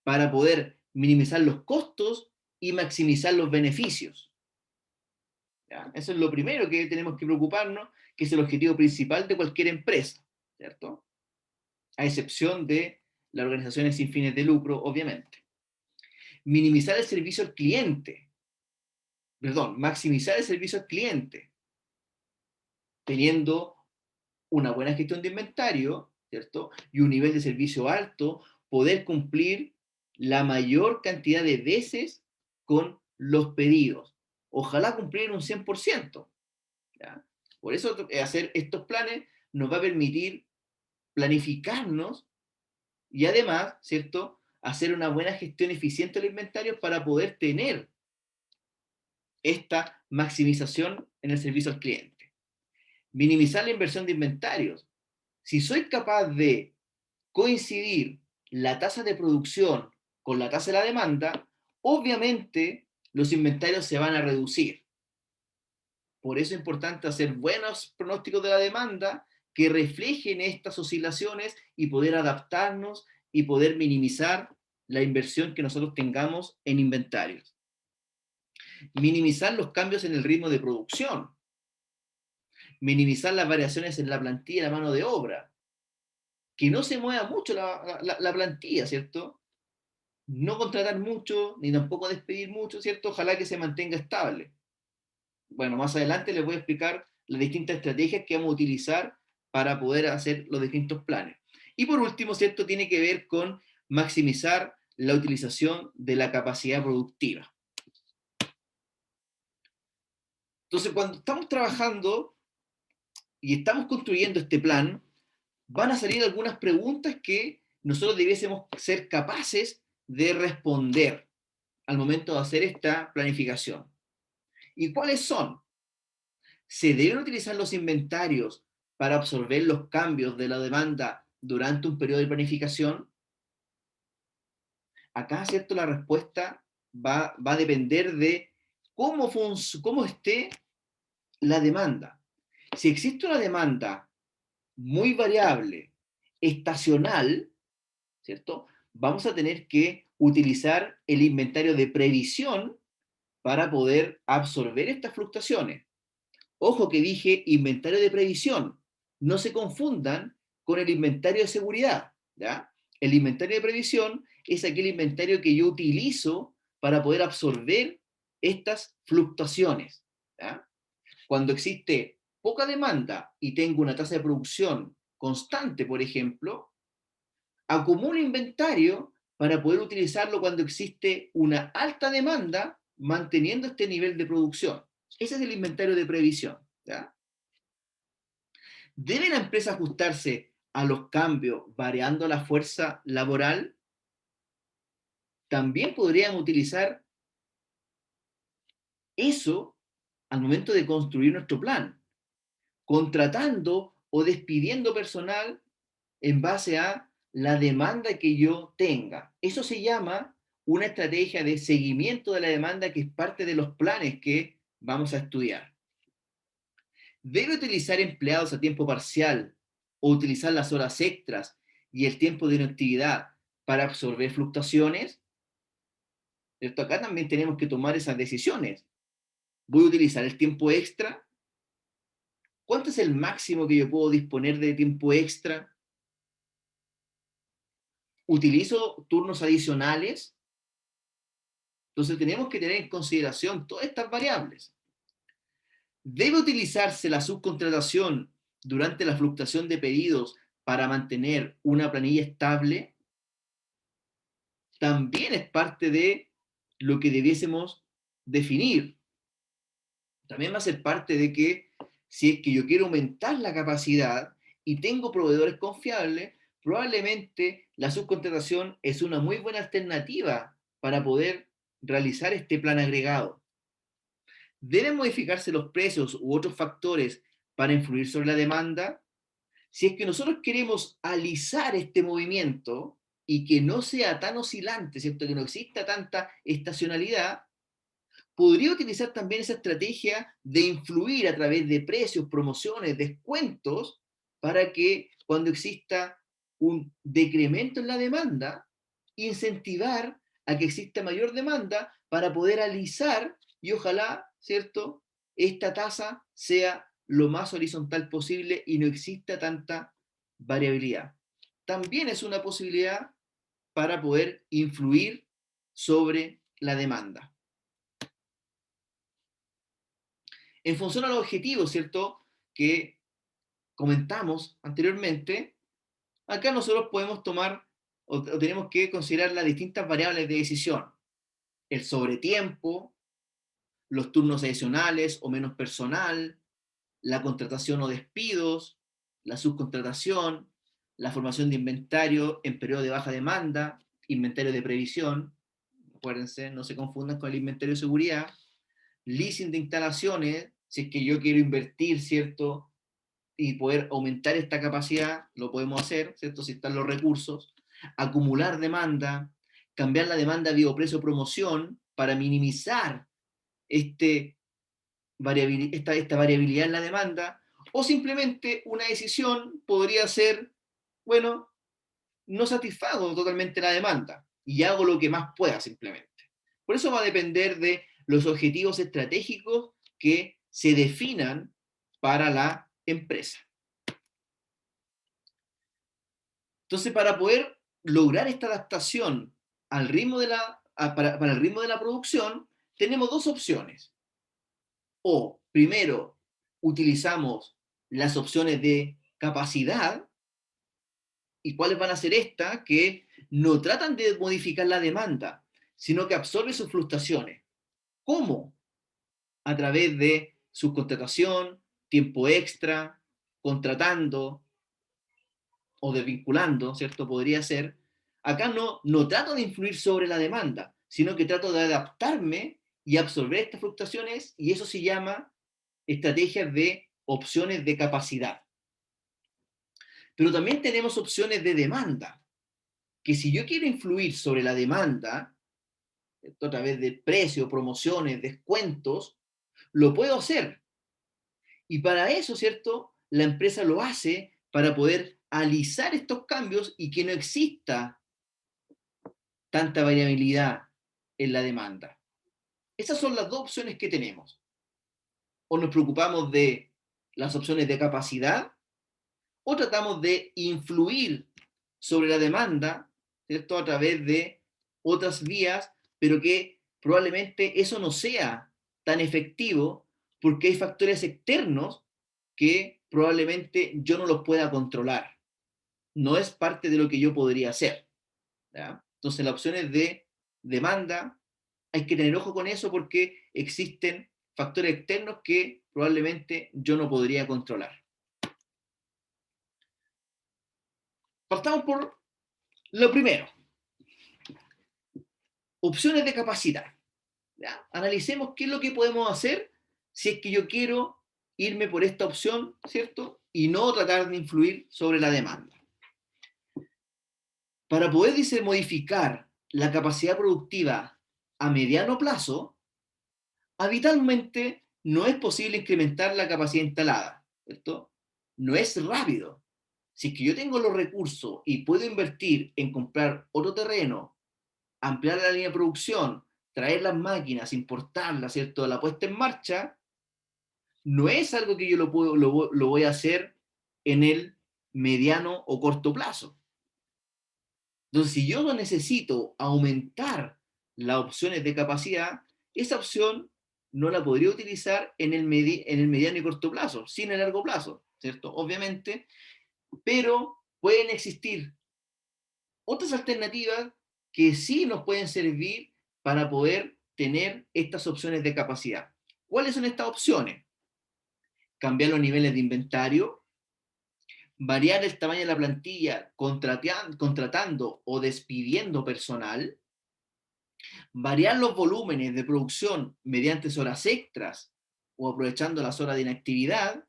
Speaker 1: Para poder minimizar los costos y maximizar los beneficios. ¿Ya? Eso es lo primero que tenemos que preocuparnos, que es el objetivo principal de cualquier empresa, ¿cierto? A excepción de las organizaciones sin fines de lucro, obviamente. Minimizar el servicio al cliente. Perdón, maximizar el servicio al cliente, teniendo una buena gestión de inventario, ¿cierto? Y un nivel de servicio alto, poder cumplir la mayor cantidad de veces con los pedidos. Ojalá cumplir un 100%. ¿Ya? Por eso hacer estos planes nos va a permitir planificarnos y además, ¿cierto?, hacer una buena gestión eficiente del inventario para poder tener esta maximización en el servicio al cliente. Minimizar la inversión de inventarios. Si soy capaz de coincidir la tasa de producción con la tasa de la demanda, obviamente los inventarios se van a reducir. Por eso es importante hacer buenos pronósticos de la demanda que reflejen estas oscilaciones y poder adaptarnos y poder minimizar la inversión que nosotros tengamos en inventarios. Minimizar los cambios en el ritmo de producción. Minimizar las variaciones en la plantilla y la mano de obra. Que no se mueva mucho la plantilla, ¿cierto? No contratar mucho, ni tampoco despedir mucho, ¿cierto? Ojalá que se mantenga estable. Bueno, más adelante les voy a explicar las distintas estrategias que vamos a utilizar para poder hacer los distintos planes. Y por último, ¿cierto?, tiene que ver con maximizar la utilización de la capacidad productiva. Entonces, cuando estamos trabajando y estamos construyendo este plan, van a salir algunas preguntas que nosotros debiésemos ser capaces de responder al momento de hacer esta planificación. ¿Y cuáles son? ¿Se deben utilizar los inventarios para absorber los cambios de la demanda durante un periodo de planificación? Acá, ¿cierto?, la respuesta va a depender de cómo esté la demanda. Si existe una demanda muy variable, estacional, ¿cierto?, vamos a tener que utilizar el inventario de previsión para poder absorber estas fluctuaciones. Ojo que dije inventario de previsión. No se confundan con el inventario de seguridad, ¿ya? El inventario de previsión es aquel inventario que yo utilizo para poder absorber estas fluctuaciones, ¿ya? Cuando existe poca demanda y tengo una tasa de producción constante, por ejemplo, acumulo inventario para poder utilizarlo cuando existe una alta demanda, manteniendo este nivel de producción. Ese es el inventario de previsión, ¿ya? ¿Debe la empresa ajustarse a los cambios variando la fuerza laboral? También podrían utilizar eso al momento de construir nuestro plan, contratando o despidiendo personal en base a la demanda que yo tenga. Eso se llama una estrategia de seguimiento de la demanda que es parte de los planes que vamos a estudiar. ¿Debe utilizar empleados a tiempo parcial o utilizar las horas extras y el tiempo de inactividad para absorber fluctuaciones? ¿Cierto? Acá también tenemos que tomar esas decisiones. ¿Voy a utilizar el tiempo extra? ¿Cuánto es el máximo que yo puedo disponer de tiempo extra? ¿Utilizo turnos adicionales? Entonces tenemos que tener en consideración todas estas variables. ¿Debe utilizarse la subcontratación durante la fluctuación de pedidos para mantener una planilla estable? También es parte de lo que debiésemos definir. También va a ser parte de que si es que yo quiero aumentar la capacidad y tengo proveedores confiables, probablemente la subcontratación es una muy buena alternativa para poder realizar este plan agregado? ¿Deben modificarse los precios u otros factores para influir sobre la demanda? Si es que nosotros queremos alisar este movimiento y que no sea tan oscilante, ¿cierto? Que no exista tanta estacionalidad, podría utilizar también esa estrategia de influir a través de precios, promociones, descuentos, para que cuando exista un decremento en la demanda, incentivar a que exista mayor demanda para poder alisar y ojalá, ¿cierto?, esta tasa sea lo más horizontal posible y no exista tanta variabilidad. También es una posibilidad para poder influir sobre la demanda. En función a los objetivos, ¿cierto?, que comentamos anteriormente, acá nosotros podemos tomar o tenemos que considerar las distintas variables de decisión. El sobretiempo, los turnos adicionales o menos personal, la contratación o despidos, la subcontratación, la formación de inventario en periodo de baja demanda, inventario de previsión, acuérdense, no se confundan con el inventario de seguridad, leasing de instalaciones, si es que yo quiero invertir, ¿cierto?, y poder aumentar esta capacidad, lo podemos hacer, ¿cierto?, si están los recursos, acumular demanda, cambiar la demanda bioprecio-promoción para minimizar esta variabilidad en la demanda, o simplemente una decisión podría ser, bueno, no satisfago totalmente la demanda y hago lo que más pueda simplemente. Por eso va a depender de los objetivos estratégicos que se definan para la empresa. Entonces, para poder lograr esta adaptación al ritmo para el ritmo de la producción, tenemos dos opciones. O, primero, utilizamos las opciones de capacidad. ¿Y cuáles van a ser estas? Que no tratan de modificar la demanda, sino que absorben sus fluctuaciones. ¿Cómo? A través de subcontratación, tiempo extra, contratando o desvinculando, ¿cierto? Podría ser. Acá no trato de influir sobre la demanda, sino que trato de adaptarme y absorber estas fluctuaciones, y eso se llama estrategias de opciones de capacidad. Pero también tenemos opciones de demanda, que si yo quiero influir sobre la demanda, ¿cierto?, a través de precios, promociones, descuentos, lo puedo hacer. Y para eso, ¿cierto?, la empresa lo hace para poder alisar estos cambios y que no exista tanta variabilidad en la demanda. Esas son las dos opciones que tenemos. O nos preocupamos de las opciones de capacidad, o tratamos de influir sobre la demanda, ¿cierto?, a través de otras vías, pero que probablemente eso no sea tan efectivo porque hay factores externos que probablemente yo no los pueda controlar. No es parte de lo que yo podría hacer, ¿ya? Entonces, las opciones de demanda, hay que tener ojo con eso porque existen factores externos que probablemente yo no podría controlar. Partamos por lo primero. Opciones de capacidad. ¿Ya? Analicemos qué es lo que podemos hacer si es que yo quiero irme por esta opción, ¿cierto? Y no tratar de influir sobre la demanda. Para poder, dice, modificar la capacidad productiva a mediano plazo, habitualmente no es posible incrementar la capacidad instalada, ¿cierto? No es rápido. Si es que yo tengo los recursos y puedo invertir en comprar otro terreno, ampliar la línea de producción, traer las máquinas, importarlas, ¿cierto?, la puesta en marcha, no es algo que yo lo voy a hacer en el mediano o corto plazo. Entonces, si yo necesito aumentar las opciones de capacidad, esa opción no la podría utilizar en el mediano y corto plazo, sí en el largo plazo, ¿cierto? Obviamente, pero pueden existir otras alternativas que sí nos pueden servir para poder tener estas opciones de capacidad. ¿Cuáles son estas opciones? Cambiar los niveles de inventario, variar el tamaño de la plantilla contratando o despidiendo personal, Variar los volúmenes de producción mediante horas extras o aprovechando las horas de inactividad,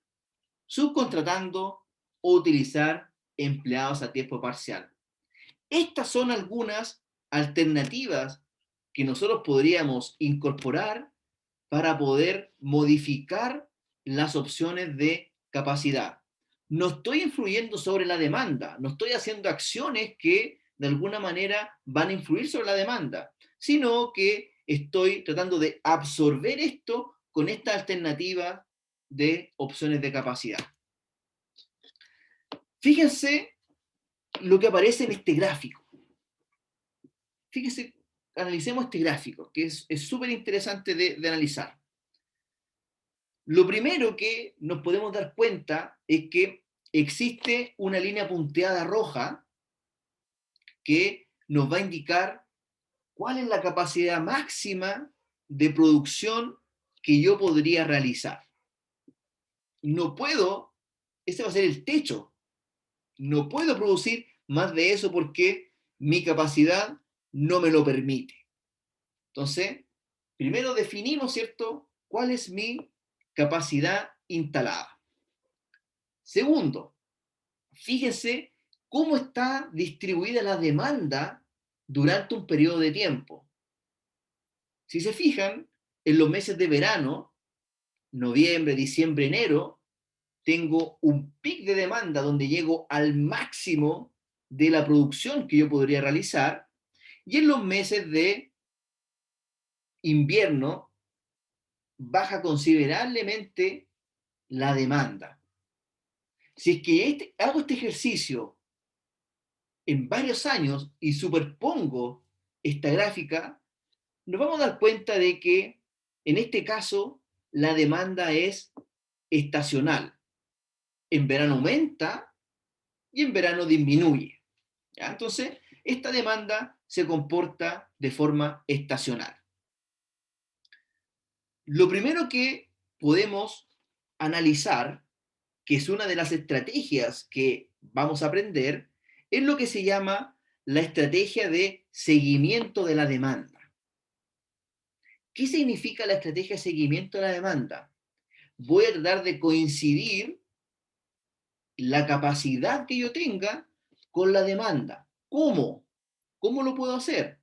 Speaker 1: subcontratando o utilizar empleados a tiempo parcial. Estas son algunas alternativas que nosotros podríamos incorporar para poder modificar las opciones de capacidad. No estoy influyendo sobre la demanda, no estoy haciendo acciones que de alguna manera van a influir sobre la demanda, sino que estoy tratando de absorber esto con esta alternativa de opciones de capacidad. Fíjense lo que aparece en este gráfico. Fíjense, analicemos este gráfico, que es súper interesante de analizar. Lo primero que nos podemos dar cuenta es que existe una línea punteada roja que nos va a indicar cuál es la capacidad máxima de producción que yo podría realizar. No puedo, ese va a ser el techo, no puedo producir más de eso porque mi capacidad no me lo permite. Entonces, primero definimos, ¿cierto?, cuál es mi capacidad instalada. Segundo, fíjense cómo está distribuida la demanda durante un periodo de tiempo. Si se fijan, en los meses de verano, noviembre, diciembre, enero, tengo un pic de demanda donde llego al máximo de la producción que yo podría realizar, y en los meses de invierno baja considerablemente la demanda. Si es que hago este ejercicio en varios años y superpongo esta gráfica, nos vamos a dar cuenta de que en este caso la demanda es estacional. En verano aumenta y en verano disminuye. ¿Ya? Entonces, esta demanda se comporta de forma estacional. Lo primero que podemos analizar, que es una de las estrategias que vamos a aprender, es lo que se llama la estrategia de seguimiento de la demanda. ¿Qué significa la estrategia de seguimiento de la demanda? Voy a tratar de coincidir la capacidad que yo tenga con la demanda. ¿Cómo? ¿Cómo lo puedo hacer?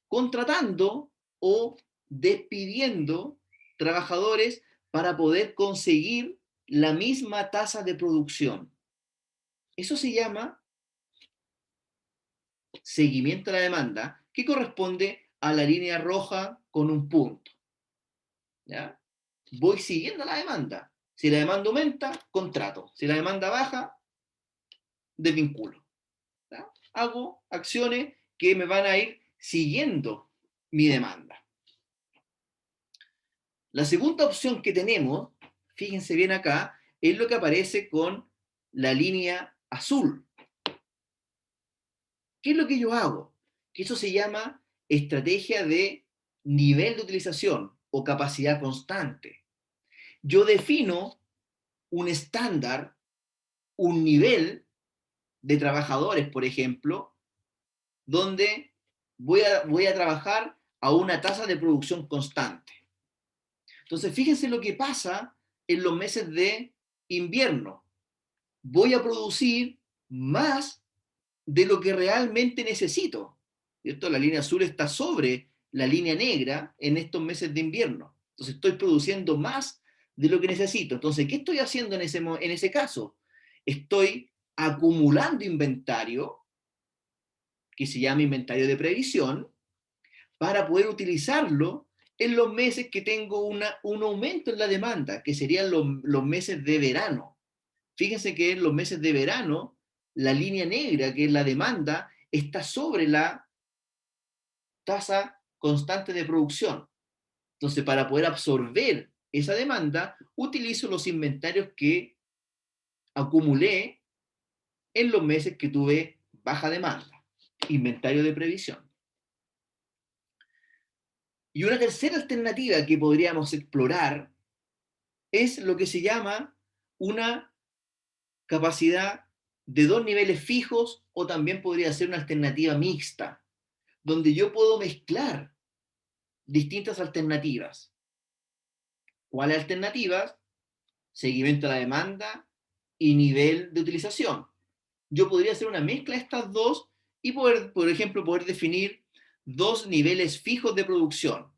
Speaker 1: Contratando o despidiendo trabajadores para poder conseguir la misma tasa de producción. Eso se llama seguimiento de la demanda, que corresponde a la línea roja con un punto. ¿Ya? Voy siguiendo la demanda. Si la demanda aumenta, contrato. Si la demanda baja, desvinculo. ¿Ya? Hago acciones que me van a ir siguiendo mi demanda. La segunda opción que tenemos, fíjense bien acá, es lo que aparece con la línea azul. ¿Qué es lo que yo hago? Que eso se llama estrategia de nivel de utilización o capacidad constante. Yo defino un estándar, un nivel de trabajadores, por ejemplo, donde voy a trabajar a una tasa de producción constante. Entonces, fíjense lo que pasa en los meses de invierno. Voy a producir más de lo que realmente necesito. ¿Cierto? La línea azul está sobre la línea negra en estos meses de invierno. Entonces, estoy produciendo más de lo que necesito. Entonces, ¿qué estoy haciendo en ese caso? Estoy acumulando inventario, que se llama inventario de previsión, para poder utilizarlo en los meses que tengo un aumento en la demanda, que serían los meses de verano. Fíjense que en los meses de verano, la línea negra, que es la demanda, está sobre la tasa constante de producción. Entonces, para poder absorber esa demanda, utilizo los inventarios que acumulé en los meses que tuve baja demanda. Inventario de previsión. Y una tercera alternativa que podríamos explorar es lo que se llama una capacidad de dos niveles fijos, o también podría ser una alternativa mixta, donde yo puedo mezclar distintas alternativas. ¿Cuáles alternativas? Seguimiento a la demanda y nivel de utilización. Yo podría hacer una mezcla de estas dos y poder, por ejemplo, poder definir dos niveles fijos de producción.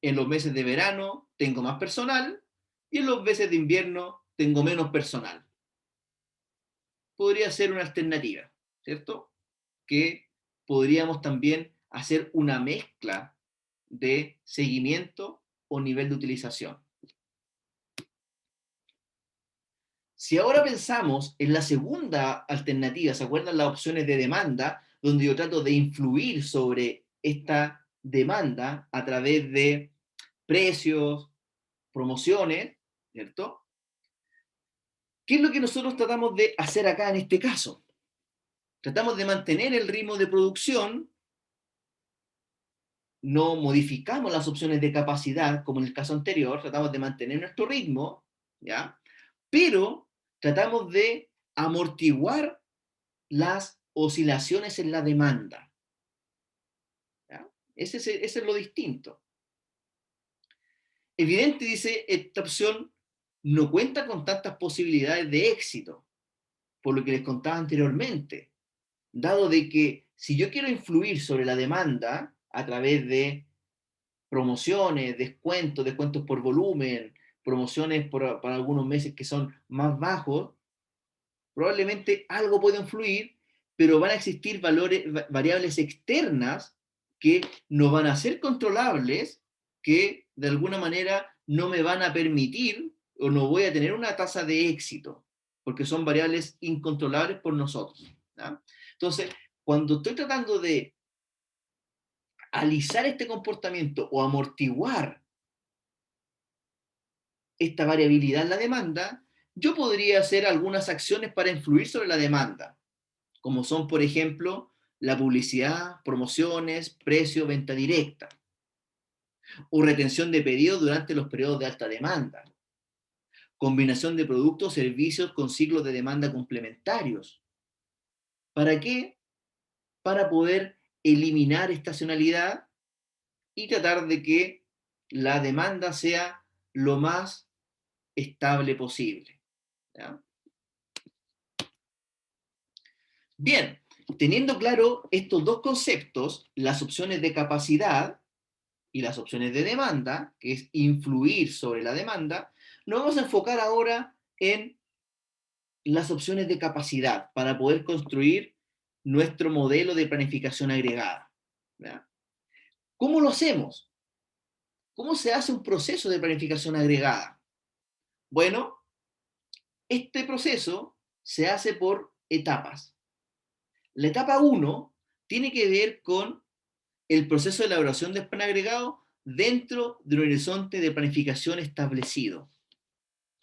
Speaker 1: En los meses de verano tengo más personal y en los meses de invierno tengo menos personal. Podría ser una alternativa, ¿cierto? Que podríamos también hacer una mezcla de seguimiento o nivel de utilización. Si ahora pensamos en la segunda alternativa, ¿se acuerdan las opciones de demanda? Donde yo trato de influir sobre esta demanda a través de precios, promociones, ¿cierto? ¿Qué es lo que nosotros tratamos de hacer acá en este caso? Tratamos de mantener el ritmo de producción, no modificamos las opciones de capacidad, como en el caso anterior, tratamos de mantener nuestro ritmo, ¿ya? Pero tratamos de amortiguar las oscilaciones en la demanda, ¿ya? Ese es lo distinto. Evidente, dice, esta opción no cuenta con tantas posibilidades de éxito, por lo que les contaba anteriormente, dado de que si yo quiero influir sobre la demanda a través de promociones, descuentos por volumen, promociones para algunos meses que son más bajos, probablemente algo puede influir, pero van a existir variables externas que no van a ser controlables, que de alguna manera no me van a permitir o no voy a tener una tasa de éxito, porque son variables incontrolables por nosotros, ¿ya? Entonces, cuando estoy tratando de alisar este comportamiento o amortiguar esta variabilidad en la demanda, yo podría hacer algunas acciones para influir sobre la demanda, como son, por ejemplo, la publicidad, promociones, precio, venta directa, o retención de pedidos durante los periodos de alta demanda, combinación de productos o servicios con ciclos de demanda complementarios. ¿Para qué? Para poder eliminar estacionalidad y tratar de que la demanda sea lo más estable posible, ¿ya? Bien, teniendo claro estos dos conceptos, las opciones de capacidad y las opciones de demanda, que es influir sobre la demanda, nos vamos a enfocar ahora en las opciones de capacidad para poder construir nuestro modelo de planificación agregada, ¿ya? ¿Cómo lo hacemos? ¿Cómo se hace un proceso de planificación agregada? Bueno, este proceso se hace por etapas. La etapa 1 tiene que ver con el proceso de elaboración del plan agregado dentro del horizonte de planificación establecido.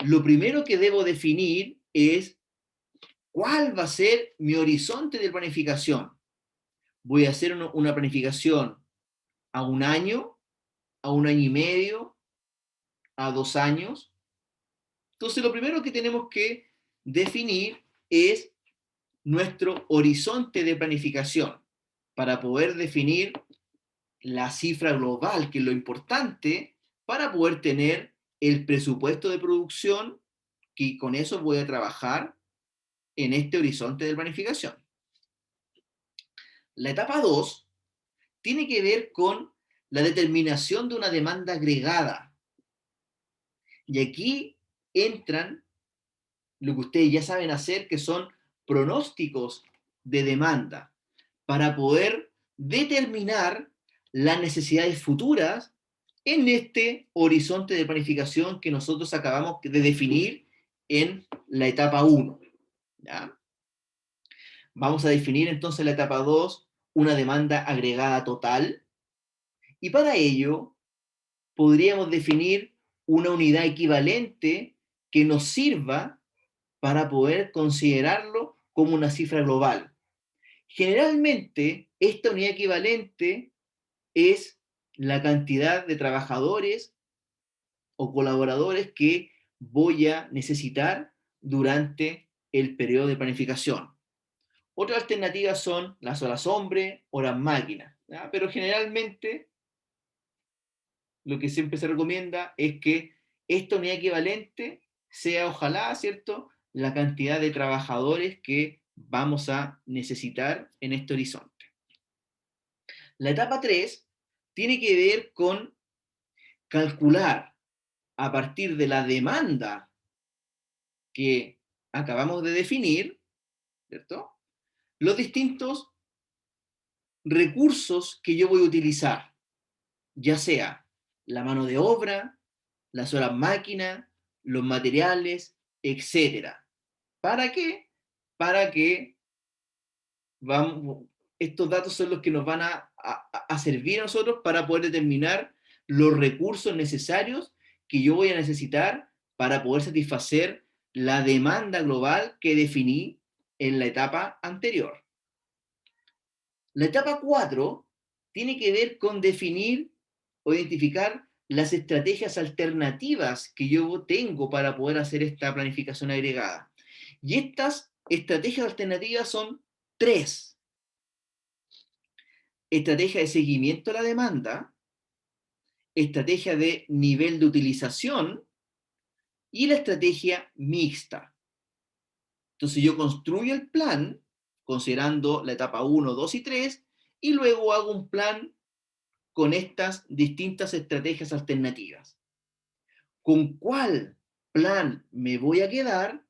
Speaker 1: Lo primero que debo definir es cuál va a ser mi horizonte de planificación. Voy a hacer una planificación a un año, a un año y medio, a 2 años. Entonces, lo primero que tenemos que definir es nuestro horizonte de planificación para poder definir la cifra global, que es lo importante, para poder tener el presupuesto de producción, que con eso voy a trabajar en este horizonte de planificación. La etapa 2 tiene que ver con la determinación de una demanda agregada. Y aquí entran lo que ustedes ya saben hacer, que son pronósticos de demanda, para poder determinar las necesidades futuras en este horizonte de planificación que nosotros acabamos de definir en la etapa 1. ¿Ya? Vamos a definir entonces la etapa 2, una demanda agregada total, y para ello podríamos definir una unidad equivalente que nos sirva para poder considerarlo como una cifra global. Generalmente, esta unidad equivalente es la cantidad de trabajadores o colaboradores que voy a necesitar durante el periodo de planificación. Otras alternativas son las horas hombre, horas máquina, ¿ya? Pero generalmente lo que siempre se recomienda es que esta unidad equivalente sea, ojalá, ¿cierto?, la cantidad de trabajadores que vamos a necesitar en este horizonte. La etapa 3 tiene que ver con calcular a partir de la demanda que acabamos de definir, ¿cierto?, los distintos recursos que yo voy a utilizar, ya sea la mano de obra, las horas máquina, los materiales, etcétera. ¿Para qué? Para que estos datos son los que nos van a servir a nosotros para poder determinar los recursos necesarios que yo voy a necesitar para poder satisfacer la demanda global que definí en la etapa anterior. La etapa 4 tiene que ver con definir o identificar las estrategias alternativas que yo tengo para poder hacer esta planificación agregada. Y estas estrategias alternativas son 3. Estrategia de seguimiento a la demanda, estrategia de nivel de utilización y la estrategia mixta. Entonces yo construyo el plan considerando la etapa 1, 2 y 3 y luego hago un plan con estas distintas estrategias alternativas. ¿Con cuál plan me voy a quedar?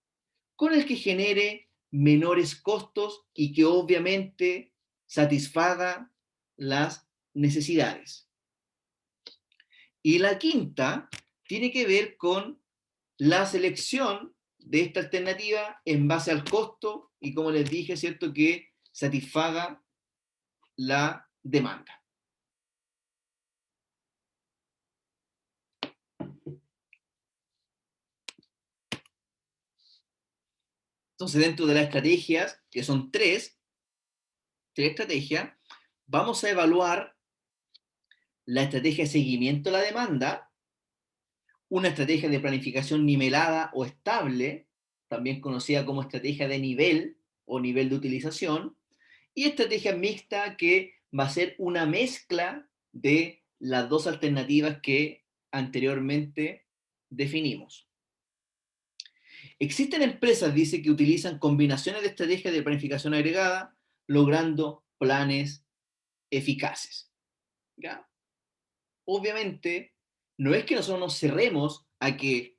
Speaker 1: Con el que genere menores costos y que obviamente satisfaga las necesidades. Y la quinta tiene que ver con la selección de esta alternativa en base al costo y, como les dije, ¿cierto?, que satisfaga la demanda. Entonces, dentro de las estrategias, que son tres estrategias, vamos a evaluar la estrategia de seguimiento a la demanda, una estrategia de planificación nivelada o estable, también conocida como estrategia de nivel o nivel de utilización, y estrategia mixta, que va a ser una mezcla de las dos alternativas que anteriormente definimos. Existen empresas, dice, que utilizan combinaciones de estrategias de planificación agregada, logrando planes eficaces. ¿Ya? Obviamente, no es que nosotros nos cerremos a que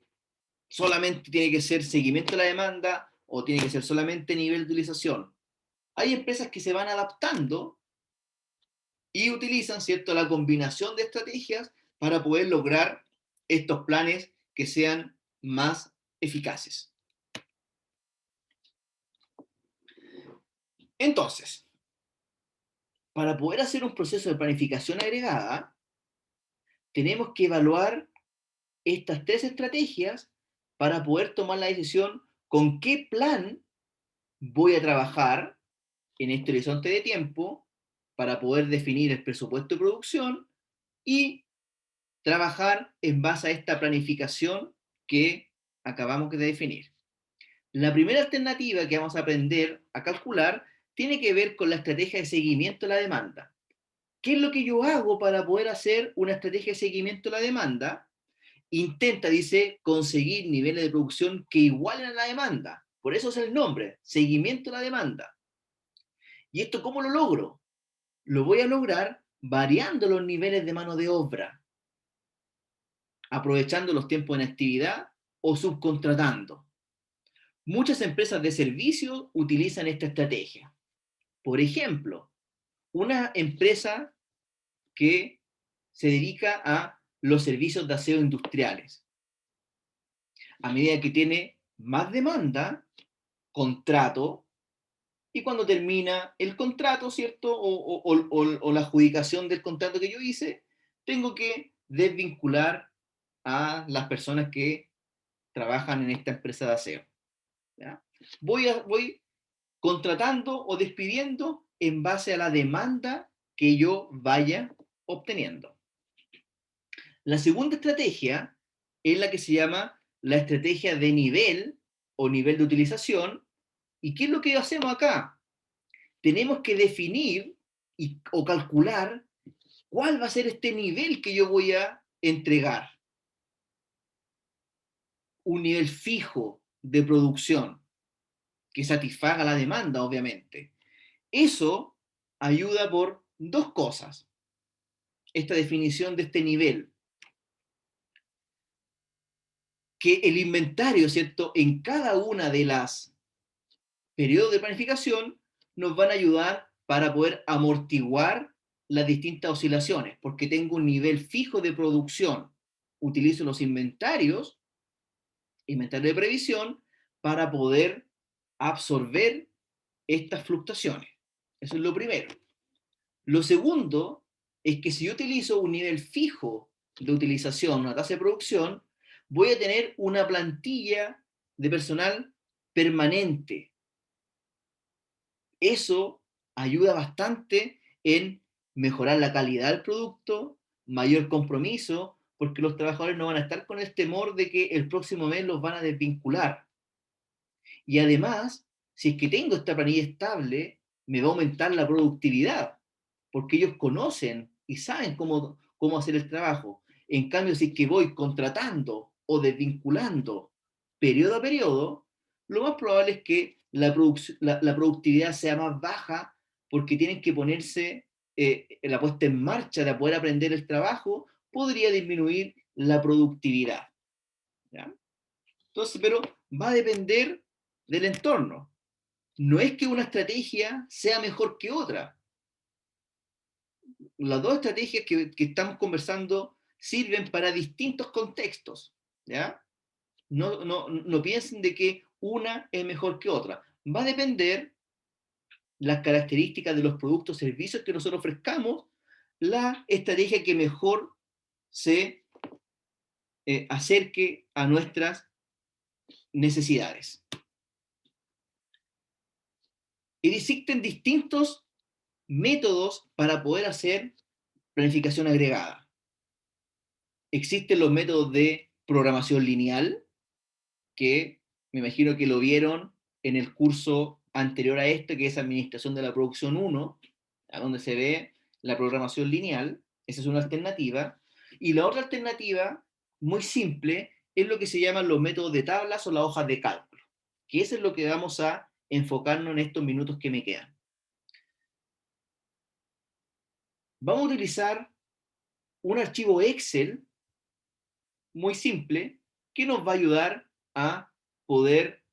Speaker 1: solamente tiene que ser seguimiento de la demanda o tiene que ser solamente nivel de utilización. Hay empresas que se van adaptando y utilizan, ¿cierto?, la combinación de estrategias para poder lograr estos planes que sean más eficaces. Entonces, para poder hacer un proceso de planificación agregada, tenemos que evaluar estas tres estrategias para poder tomar la decisión con qué plan voy a trabajar en este horizonte de tiempo para poder definir el presupuesto de producción y trabajar en base a esta planificación que acabamos de definir. La primera alternativa que vamos a aprender a calcular tiene que ver con la estrategia de seguimiento a la demanda. ¿Qué es lo que yo hago para poder hacer una estrategia de seguimiento a la demanda? Intenta, dice, conseguir niveles de producción que igualen a la demanda. Por eso es el nombre, seguimiento a la demanda. ¿Y esto cómo lo logro? Lo voy a lograr variando los niveles de mano de obra, aprovechando los tiempos de inactividad o subcontratando. Muchas empresas de servicio utilizan esta estrategia. Por ejemplo, una empresa que se dedica a los servicios de aseo industriales. A medida que tiene más demanda, contrato, y cuando termina el contrato, ¿cierto? O la adjudicación del contrato que yo hice, tengo que desvincular a las personas que trabajan en esta empresa de aseo. ¿Ya? Voy contratando o despidiendo en base a la demanda que yo vaya obteniendo. La segunda estrategia es la que se llama la estrategia de nivel o nivel de utilización. ¿Y qué es lo que hacemos acá? tenemos que definir o calcular cuál va a ser este nivel que yo voy a entregar. Un nivel fijo de producción que satisfaga la demanda, obviamente. Eso ayuda por dos cosas. Esta definición de este nivel. Que el inventario, ¿cierto?, en cada una de las periodos de planificación nos van a ayudar para poder amortiguar las distintas oscilaciones, porque tengo un nivel fijo de producción. Utilizo los inventarios de previsión, para poder absorber estas fluctuaciones. Eso es lo primero. Lo segundo es que si yo utilizo un nivel fijo de utilización, una tasa de producción, voy a tener una plantilla de personal permanente. Eso ayuda bastante en mejorar la calidad del producto, mayor compromiso, porque los trabajadores no van a estar con el temor de que el próximo mes los van a desvincular. Y además, si es que tengo esta planilla estable, me va a aumentar la productividad, porque ellos conocen y saben cómo hacer el trabajo. En cambio, si es que voy contratando o desvinculando periodo a periodo, lo más probable es que la productividad sea más baja, porque tienen que ponerse la puesta en marcha de poder aprender el trabajo, podría disminuir la productividad. ¿Ya? Entonces, pero va a depender del entorno. No es que una estrategia sea mejor que otra. Las dos estrategias que estamos conversando sirven para distintos contextos, ¿ya? No piensen de que una es mejor que otra. Va a depender las características de los productos o servicios que nosotros ofrezcamos, la estrategia que mejor se acerque a nuestras necesidades. Y existen distintos métodos para poder hacer planificación agregada. Existen los métodos de programación lineal, que me imagino que lo vieron en el curso anterior a este, que es Administración de la Producción 1, a donde se ve la programación lineal. Esa es una alternativa. Y la otra alternativa, muy simple, es lo que se llaman los métodos de tablas o las hojas de cálculo, que eso es lo que vamos a enfocarnos en estos minutos que me quedan. Vamos a utilizar un archivo Excel muy simple que nos va a ayudar a poder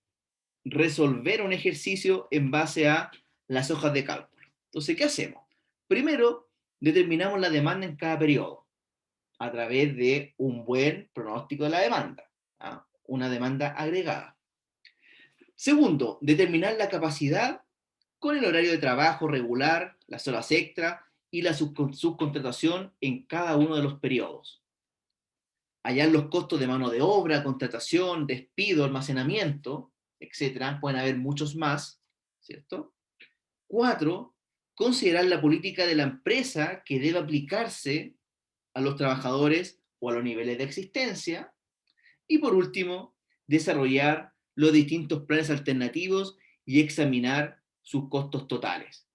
Speaker 1: resolver un ejercicio en base a las hojas de cálculo. Entonces, ¿qué hacemos? Primero, determinamos la demanda en cada periodo a través de un buen pronóstico de la demanda, ¿ah? Una demanda agregada. Segundo, determinar la capacidad con el horario de trabajo regular, las horas extra y la subcontratación en cada uno de los periodos. Hallar los costos de mano de obra, contratación, despido, almacenamiento, etcétera. Pueden haber muchos más, ¿cierto? 4, considerar la política de la empresa que debe aplicarse a los trabajadores o a los niveles de existencia. Y por último, desarrollar los distintos planes alternativos y examinar sus costos totales.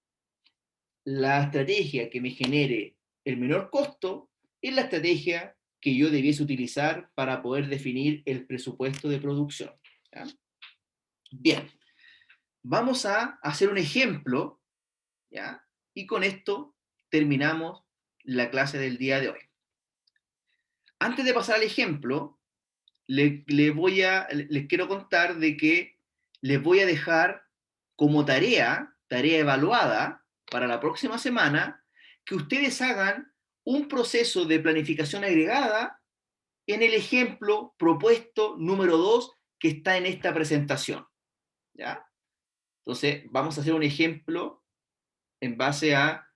Speaker 1: La estrategia que me genere el menor costo es la estrategia que yo debiese utilizar para poder definir el presupuesto de producción. ¿Ya? Bien, vamos a hacer un ejemplo, ¿ya? Y con esto terminamos la clase del día de hoy. Antes de pasar al ejemplo, les quiero contar de que les voy a dejar como tarea evaluada para la próxima semana, que ustedes hagan un proceso de planificación agregada en el ejemplo propuesto número 2 que está en esta presentación. ¿Ya? Entonces, vamos a hacer un ejemplo en base a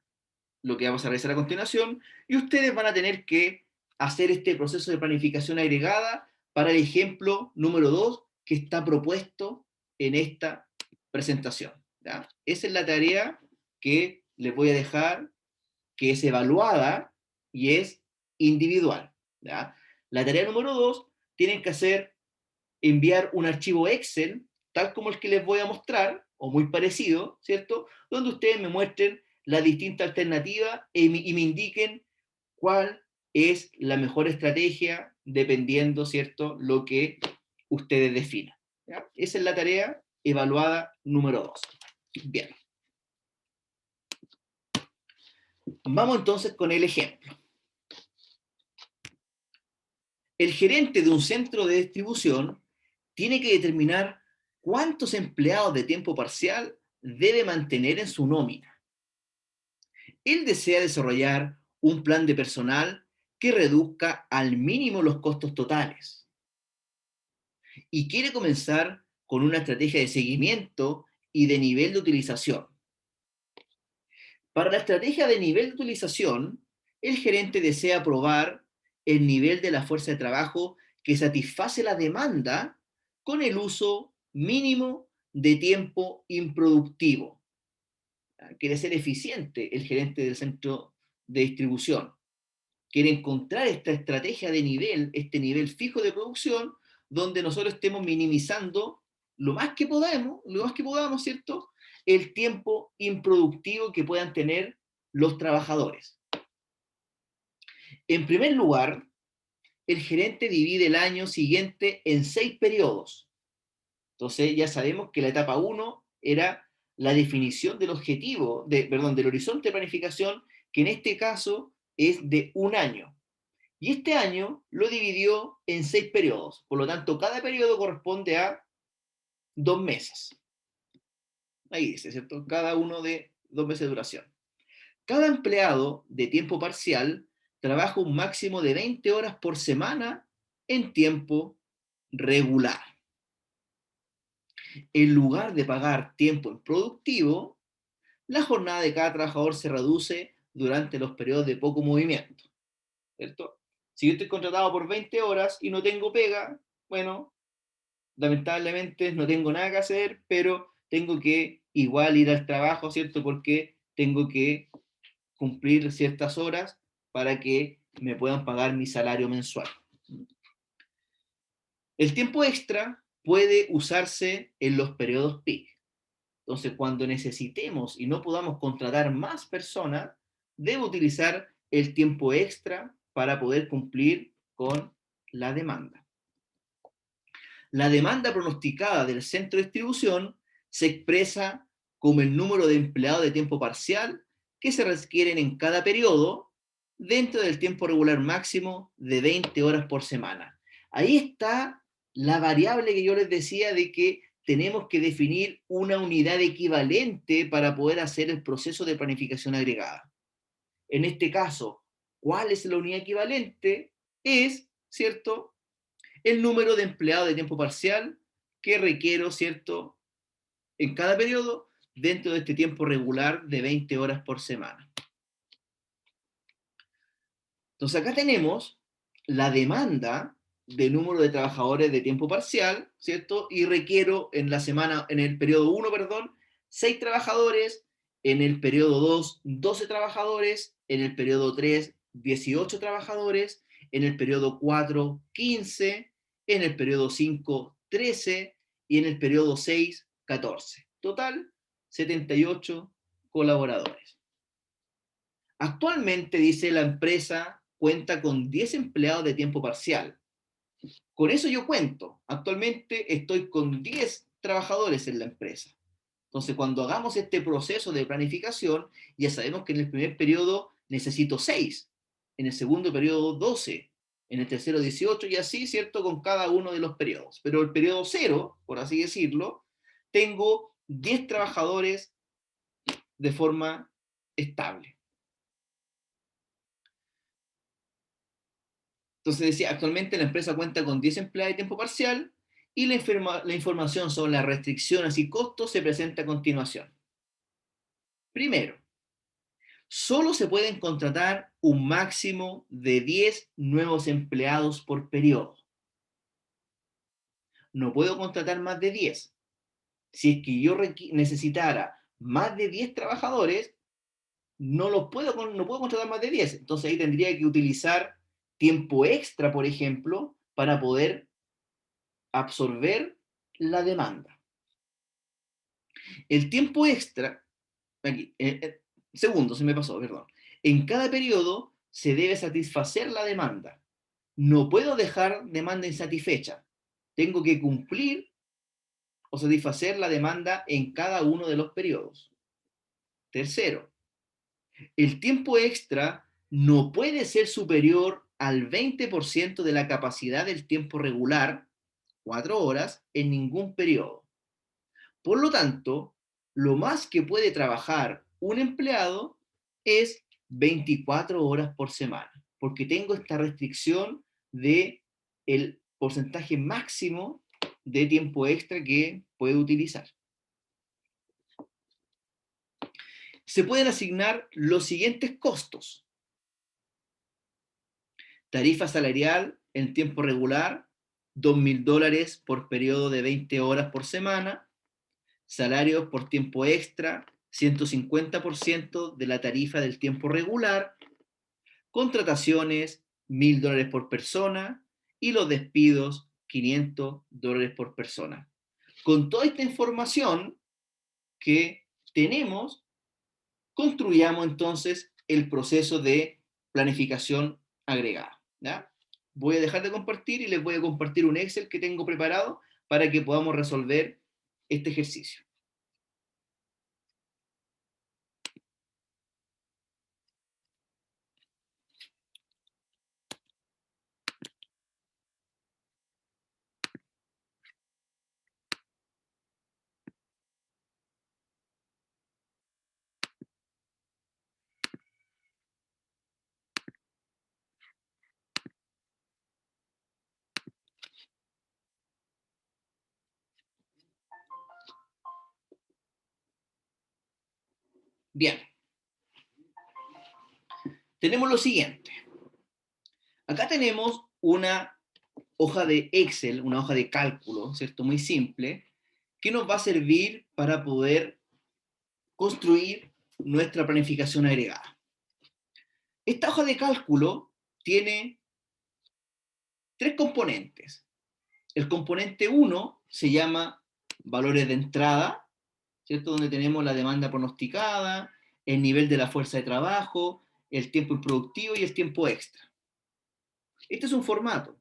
Speaker 1: lo que vamos a realizar a continuación, y ustedes van a tener que hacer este proceso de planificación agregada para el ejemplo número 2 que está propuesto en esta presentación. ¿Ya? Esa es la tarea que les voy a dejar, que es evaluada y es individual. ¿Ya? La tarea número 2 tienen que enviar un archivo Excel, tal como el que les voy a mostrar, o muy parecido, ¿cierto? Donde ustedes me muestren la distinta alternativa y me indiquen cuál es la mejor estrategia dependiendo, ¿cierto?, lo que ustedes definan. ¿Ya? Esa es la tarea evaluada número 2. Bien. Vamos entonces con el ejemplo. El gerente de un centro de distribución tiene que determinar cuántos empleados de tiempo parcial debe mantener en su nómina. Él desea desarrollar un plan de personal que reduzca al mínimo los costos totales y quiere comenzar con una estrategia de seguimiento y de nivel de utilización. Para la estrategia de nivel de utilización, el gerente desea probar el nivel de la fuerza de trabajo que satisface la demanda con el uso mínimo de tiempo improductivo. Quiere ser eficiente el gerente del centro de distribución. Quiere encontrar esta estrategia de nivel, este nivel fijo de producción, donde nosotros estemos minimizando lo más que podamos, ¿cierto?, el tiempo improductivo que puedan tener los trabajadores. En primer lugar, el gerente divide el año siguiente en 6 periodos. Entonces ya sabemos que la etapa 1 era la definición del objetivo, del horizonte de planificación, que en este caso es de un año. Y este año lo dividió en 6 periodos. Por lo tanto, cada periodo corresponde a 2 meses. Ahí dice, ¿cierto? Cada uno de 2 meses de duración. Cada empleado de tiempo parcial trabaja un máximo de 20 horas por semana en tiempo regular. En lugar de pagar tiempo improductivo, la jornada de cada trabajador se reduce durante los periodos de poco movimiento, ¿cierto? Si yo estoy contratado por 20 horas y no tengo pega, bueno, lamentablemente no tengo nada que hacer, pero tengo que igual ir al trabajo, ¿cierto? Porque tengo que cumplir ciertas horas para que me puedan pagar mi salario mensual. El tiempo extra puede usarse en los periodos peak. Entonces, cuando necesitemos y no podamos contratar más personas, debo utilizar el tiempo extra para poder cumplir con la demanda. La demanda pronosticada del centro de distribución se expresa como el número de empleados de tiempo parcial que se requieren en cada periodo dentro del tiempo regular máximo de 20 horas por semana. Ahí está la variable que yo les decía de que tenemos que definir una unidad equivalente para poder hacer el proceso de planificación agregada. En este caso, ¿cuál es la unidad equivalente? Es, ¿cierto?, el número de empleados de tiempo parcial que requiero, ¿cierto?, en cada periodo dentro de este tiempo regular de 20 horas por semana. Entonces acá tenemos la demanda de número de trabajadores de tiempo parcial, ¿cierto? Y requiero en el periodo 1, 6 trabajadores, en el periodo 2, 12 trabajadores, en el periodo 3, 18 trabajadores, en el periodo 4, 15, en el periodo 5, 13 y en el periodo 6, 14. Total, 78 colaboradores. Actualmente, dice, la empresa cuenta con 10 empleados de tiempo parcial. Con eso yo cuento. Actualmente estoy con 10 trabajadores en la empresa. Entonces, cuando hagamos este proceso de planificación, ya sabemos que en el primer periodo necesito 6, en el segundo periodo 12, en el tercero 18 y así, ¿cierto?, con cada uno de los periodos. Pero el periodo 0, por así decirlo, tengo 10 trabajadores de forma estable. Entonces decía, actualmente la empresa cuenta con 10 empleados de tiempo parcial y la información sobre las restricciones y costos se presenta a continuación. Primero, solo se pueden contratar un máximo de 10 nuevos empleados por periodo. No puedo contratar más de 10. Si es que yo necesitara más de 10 trabajadores, no puedo contratar más de 10. Entonces ahí tendría que utilizar tiempo extra, por ejemplo, para poder absorber la demanda. El tiempo extra, aquí, segundo, se me pasó, perdón. En cada periodo se debe satisfacer la demanda. No puedo dejar demanda insatisfecha. Tengo que cumplir o satisfacer la demanda en cada uno de los periodos. Tercero, el tiempo extra no puede ser superior al 20% de la capacidad del tiempo regular, 4 horas, en ningún periodo. Por lo tanto, lo más que puede trabajar un empleado es 24 horas por semana, porque tengo esta restricción de el porcentaje máximo de tiempo extra que puede utilizar. Se pueden asignar los siguientes costos. Tarifa salarial en tiempo regular, $2.000 por periodo de 20 horas por semana. Salarios por tiempo extra, 150% de la tarifa del tiempo regular. Contrataciones, $1.000 por persona. Y los despidos, $500 por persona. Con toda esta información que tenemos, construyamos entonces el proceso de planificación agregada. ¿Ya? Voy a dejar de compartir y les voy a compartir un Excel que tengo preparado para que podamos resolver este ejercicio. Bien. Tenemos lo siguiente. Acá tenemos una hoja de Excel, una hoja de cálculo, ¿cierto? Muy simple, que nos va a servir para poder construir nuestra planificación agregada. Esta hoja de cálculo tiene 3 componentes. El componente 1 se llama valores de entrada, ¿cierto? Donde tenemos la demanda pronosticada, el nivel de la fuerza de trabajo, el tiempo improductivo y el tiempo extra. Este es un formato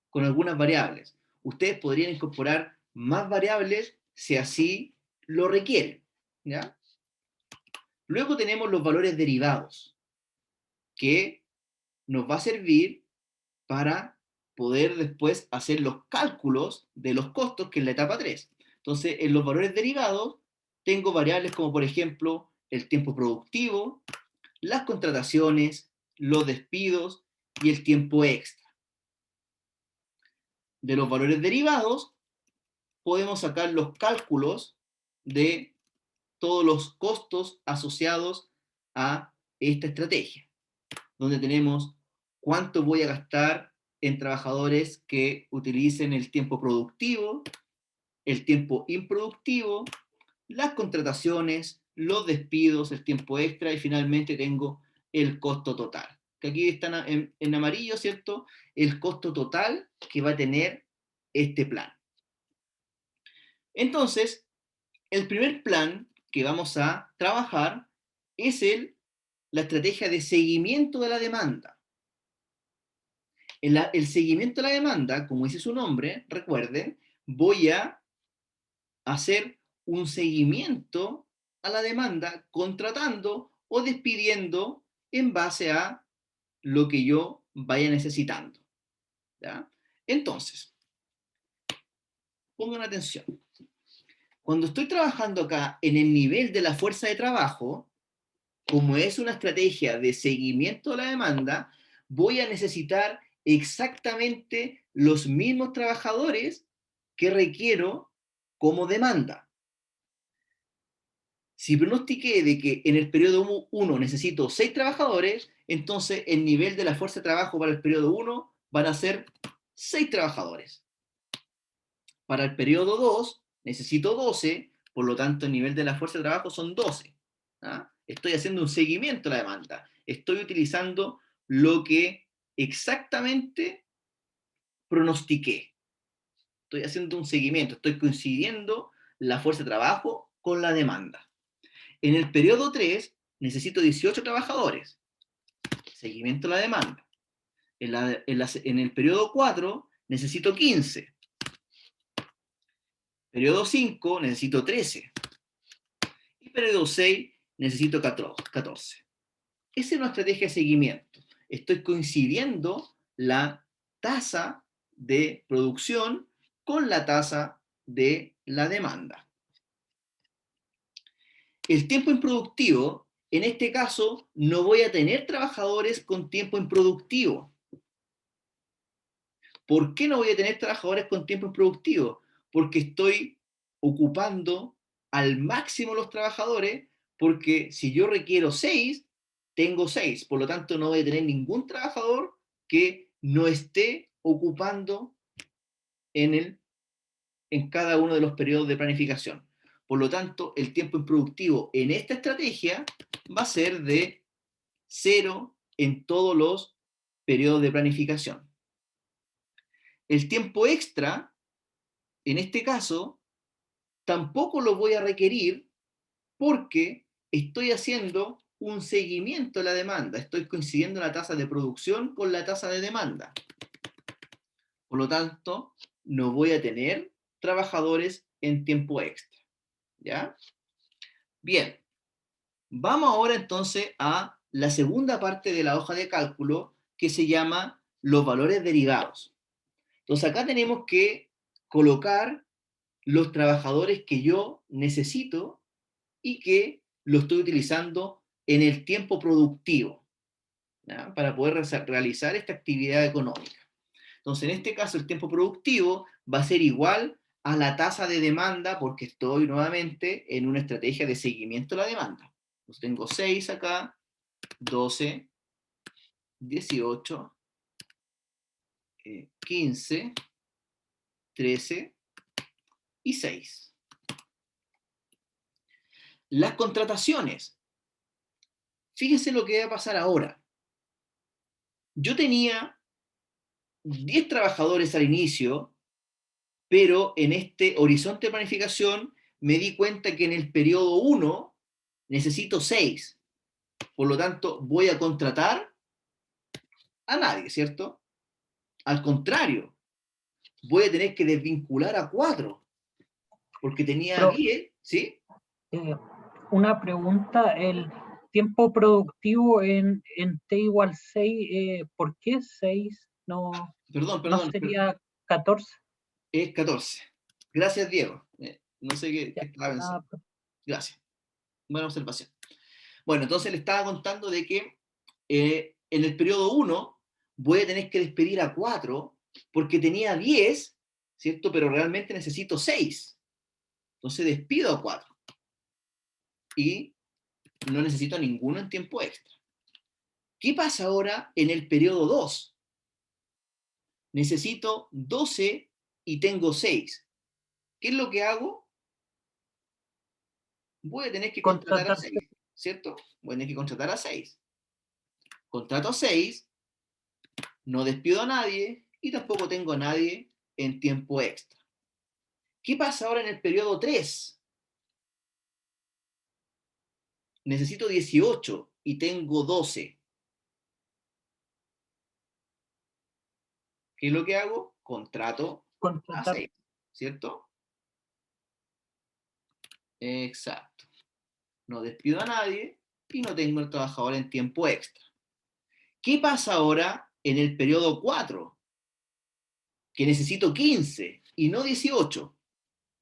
Speaker 1: con algunas variables. Ustedes podrían incorporar más variables si así lo requieren, ¿ya? Luego tenemos los valores derivados, que nos va a servir para poder después hacer los cálculos de los costos, que es la etapa 3. Entonces, en los valores derivados, tengo variables como, por ejemplo, el tiempo productivo, las contrataciones, los despidos y el tiempo extra. De los valores derivados, podemos sacar los cálculos de todos los costos asociados a esta estrategia, donde tenemos cuánto voy a gastar en trabajadores que utilicen el tiempo productivo, el tiempo improductivo, las contrataciones, los despidos, el tiempo extra y finalmente tengo el costo total. Que aquí está en amarillo, ¿cierto? El costo total que va a tener este plan. Entonces, el primer plan que vamos a trabajar es la estrategia de seguimiento de la demanda. El seguimiento de la demanda, como dice su nombre, recuerden, voy a hacer un seguimiento a la demanda contratando o despidiendo en base a lo que yo vaya necesitando. ¿Ya? Entonces, pongan atención. Cuando estoy trabajando acá en el nivel de la fuerza de trabajo, como es una estrategia de seguimiento de la demanda, voy a necesitar exactamente los mismos trabajadores que requiero como demanda. Si pronostiqué de que en el periodo 1 necesito 6 trabajadores, entonces el nivel de la fuerza de trabajo para el periodo 1 van a ser 6 trabajadores. Para el periodo 2 necesito 12, por lo tanto el nivel de la fuerza de trabajo son 12. ¿Ah? Estoy haciendo un seguimiento a la demanda. Estoy utilizando lo que exactamente pronostiqué. Estoy haciendo un seguimiento, estoy coincidiendo la fuerza de trabajo con la demanda. En el periodo 3 necesito 18 trabajadores. Seguimiento de la demanda. En el periodo 4 necesito 15. Periodo 5 necesito 13. Y periodo 6 necesito 14. Esa es una estrategia de seguimiento. Estoy coincidiendo la tasa de producción con la tasa de la demanda. El tiempo improductivo, en este caso, no voy a tener trabajadores con tiempo improductivo. ¿Por qué no voy a tener trabajadores con tiempo improductivo? Porque estoy ocupando al máximo los trabajadores, porque si yo requiero 6, tengo 6. Por lo tanto, no voy a tener ningún trabajador que no esté ocupando en cada uno de los periodos de planificación. Por lo tanto, el tiempo improductivo en esta estrategia va a ser de 0 en todos los periodos de planificación. El tiempo extra, en este caso, tampoco lo voy a requerir porque estoy haciendo un seguimiento de la demanda. Estoy coincidiendo la tasa de producción con la tasa de demanda. Por lo tanto, no voy a tener trabajadores en tiempo extra. ¿Ya? Bien. Vamos ahora entonces a la segunda parte de la hoja de cálculo que se llama los valores derivados. Entonces acá tenemos que colocar los trabajadores que yo necesito y que lo estoy utilizando en el tiempo productivo, ¿ya? Para poder realizar esta actividad económica. Entonces, en este caso, el tiempo productivo va a ser igual a la tasa de demanda porque estoy nuevamente en una estrategia de seguimiento de la demanda. Entonces, tengo 6 acá, 12, 18, 15, 13 y 6. Las contrataciones. Fíjense lo que va a pasar ahora. Yo tenía 10 trabajadores al inicio, pero en este horizonte de planificación me di cuenta que en el periodo 1 necesito 6. Por lo tanto, voy a contratar a nadie, ¿cierto? Al contrario, voy a tener que desvincular a 4, porque tenía
Speaker 3: Pero,
Speaker 1: 10, ¿sí?
Speaker 3: una pregunta, el tiempo productivo en T igual 6, ¿por qué 6? No,
Speaker 1: Perdón,
Speaker 3: no
Speaker 1: perdón,
Speaker 3: sería 14.
Speaker 1: es 14. Gracias, Diego. No sé qué
Speaker 3: Ya,
Speaker 1: estaba
Speaker 3: ah,
Speaker 1: pensando. Gracias. Buena observación. Bueno, entonces le estaba contando de que en el periodo 1 voy a tener que despedir a 4 porque tenía 10, ¿cierto? Pero realmente necesito 6. Entonces despido a 4. Y no necesito ninguno en tiempo extra. ¿Qué pasa ahora en el periodo 2? Necesito 12 y tengo 6. ¿Qué es lo que hago? Voy a tener que contratar a
Speaker 3: contratar
Speaker 1: 6, ¿cierto? Voy a tener que contratar a 6. Contrato a 6, no despido a nadie y tampoco tengo a nadie en tiempo extra. ¿Qué pasa ahora en el periodo 3? Necesito 18 y tengo 12. ¿Qué es lo que hago? Contrato a
Speaker 3: contratar
Speaker 1: 6, ¿cierto? Exacto. No despido a nadie y no tengo el trabajador en tiempo extra. ¿Qué pasa ahora en el periodo 4? Que necesito 15 y no 18.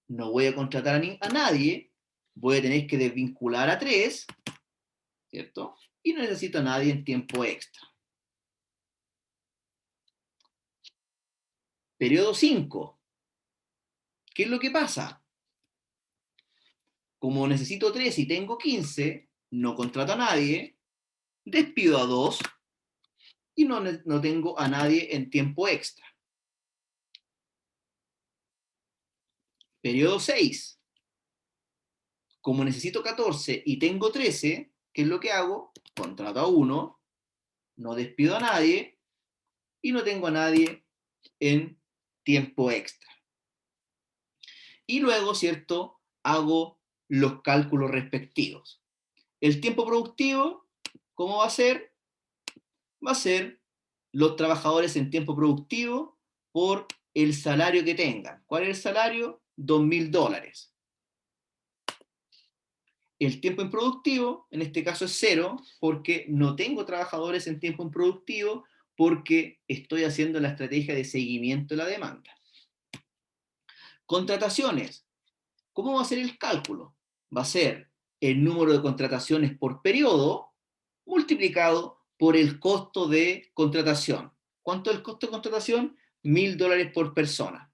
Speaker 1: No voy a contratar a nadie, voy a tener que desvincular a 3, ¿cierto? Y no necesito a nadie en tiempo extra. Periodo 5. ¿Qué es lo que pasa? Como necesito 3 y tengo 15, no contrato a nadie, despido a 2 y no tengo a nadie en tiempo extra. Periodo 6. Como necesito 14 y tengo 13, ¿qué es lo que hago? Contrato a 1, no despido a nadie y no tengo a nadie en tiempo extra. Y luego, ¿cierto? hago los cálculos respectivos. El tiempo productivo, ¿cómo va a ser? Va a ser los trabajadores en tiempo productivo por el salario que tengan. ¿Cuál es el salario? $2.000. El tiempo improductivo, en este caso es 0, porque no tengo trabajadores en tiempo improductivo, porque estoy haciendo la estrategia de seguimiento de la demanda. Contrataciones. ¿Cómo va a ser el cálculo? Va a ser el número de contrataciones por periodo multiplicado por el costo de contratación. ¿Cuánto es el costo de contratación? $1.000 por persona.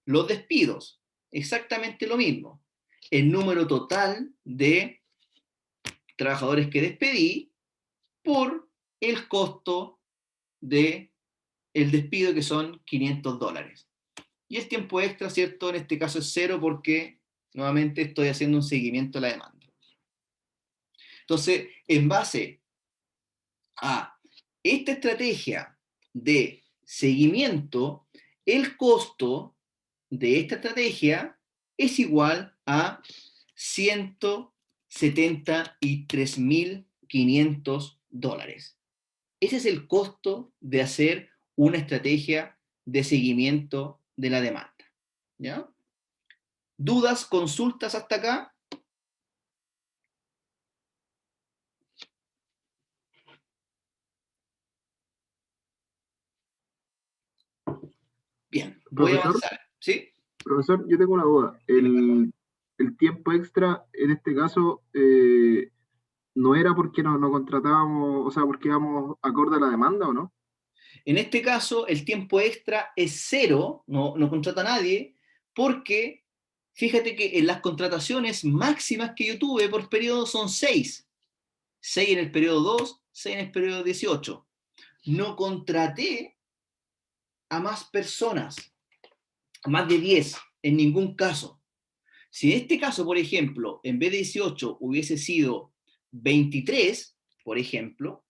Speaker 1: Los despidos, exactamente lo mismo. El número total de trabajadores que despedí por el costo de el despido, que son $500. Y el tiempo extra, ¿cierto? En este caso es 0 porque nuevamente estoy haciendo un seguimiento de la demanda. Entonces, en base a esta estrategia de seguimiento, el costo de esta estrategia es igual a $173.500. Ese es el costo de hacer una estrategia de seguimiento de la demanda. ¿Ya? ¿Dudas, consultas hasta acá? Bien, voy a
Speaker 4: Profesor,
Speaker 1: avanzar. ¿Sí?
Speaker 4: profesor, yo tengo una duda. El tiempo extra, en este caso, ¿no era porque no contratábamos, o sea, porque íbamos acorde a la demanda o no?
Speaker 1: En este caso, el tiempo extra es 0, no contrata a nadie, porque fíjate que en las contrataciones máximas que yo tuve por periodo son 6. 6 en el periodo 2, 6 en el periodo 18. No contraté a más personas, a más de 10, en ningún caso. Si en este caso, por ejemplo, en vez de 18 hubiese sido 23, por ejemplo,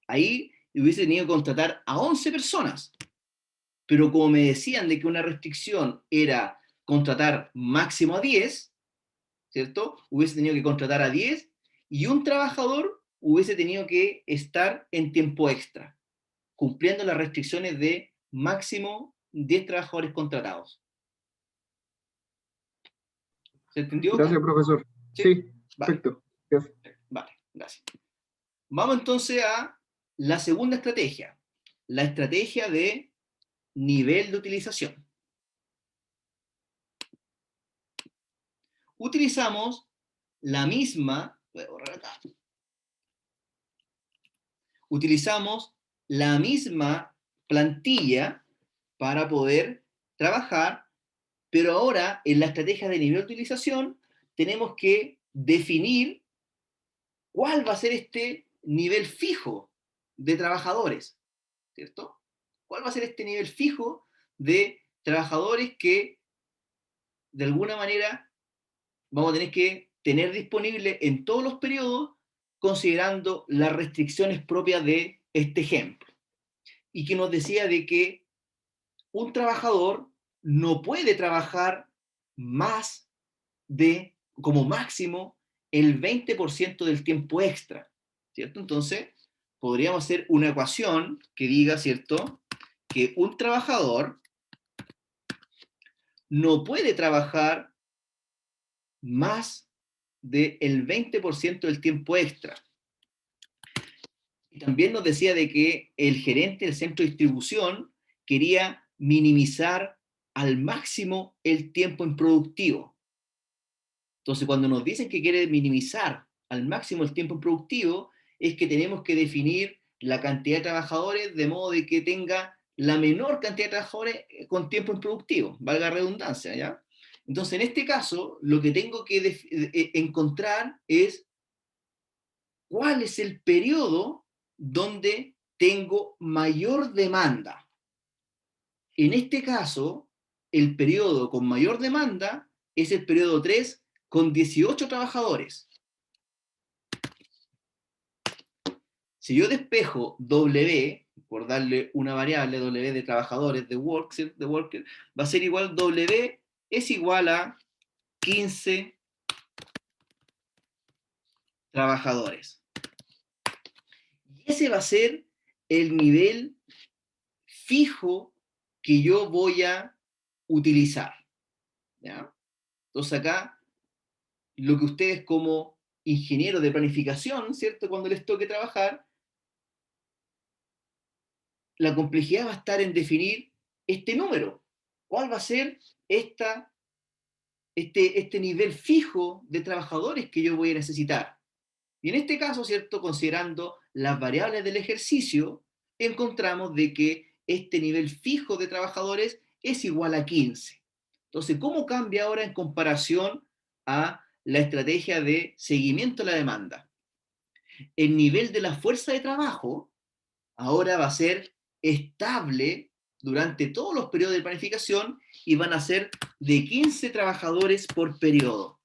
Speaker 1: ahí hubiese tenido que contratar a 11 personas. Pero como me decían de que una restricción era contratar máximo a 10, ¿cierto? Hubiese tenido que contratar a 10 y un trabajador hubiese tenido que estar en tiempo extra, cumpliendo las restricciones de máximo 10 trabajadores contratados. ¿Se entendió?
Speaker 4: Gracias, profesor.
Speaker 1: Sí,
Speaker 4: Sí,
Speaker 1: vale.
Speaker 4: perfecto. Gracias.
Speaker 1: Vale, gracias. Vamos entonces a la segunda estrategia, la estrategia de nivel de utilización. Utilizamos la misma, voy a borrar acá, utilizamos la misma plantilla para poder trabajar, pero ahora en la estrategia de nivel de utilización tenemos que definir cuál va a ser este nivel fijo de trabajadores, ¿cierto? ¿Cuál va a ser este nivel fijo de trabajadores que de alguna manera vamos a tener que tener disponible en todos los periodos, considerando las restricciones propias de este ejemplo? Y que nos decía de que un trabajador no puede trabajar más de, como máximo, el 20% del tiempo extra, ¿cierto? Entonces, podríamos hacer una ecuación que diga, ¿cierto?, que un trabajador no puede trabajar más del 20% del tiempo extra. Y también nos decía de que el gerente del centro de distribución quería minimizar al máximo el tiempo improductivo. Entonces, cuando nos dicen que quiere minimizar al máximo el tiempo improductivo, es que tenemos que definir la cantidad de trabajadores de modo de que tenga la menor cantidad de trabajadores con tiempo improductivo, valga la redundancia, ¿ya? Entonces, en este caso, lo que tengo que encontrar es cuál es el periodo donde tengo mayor demanda. En este caso, el periodo con mayor demanda es el periodo 3 con 18 trabajadores. Si yo despejo W, por darle una variable W de trabajadores, de worker, va a ser igual W es igual a 15 trabajadores. Y ese va a ser el nivel fijo que yo voy a utilizar. ¿Ya? Entonces acá, lo que ustedes como ingenieros de planificación, ¿cierto? Cuando les toque trabajar, la complejidad va a estar en definir este número. ¿Cuál va a ser este nivel fijo de trabajadores que yo voy a necesitar? Y en este caso, ¿cierto? Considerando las variables del ejercicio, encontramos de que este nivel fijo de trabajadores es igual a 15. Entonces, ¿cómo cambia ahora en comparación a la estrategia de seguimiento de la demanda? El nivel de la fuerza de trabajo ahora va a ser estable durante todos los periodos de planificación y van a ser de 15 trabajadores por periodo.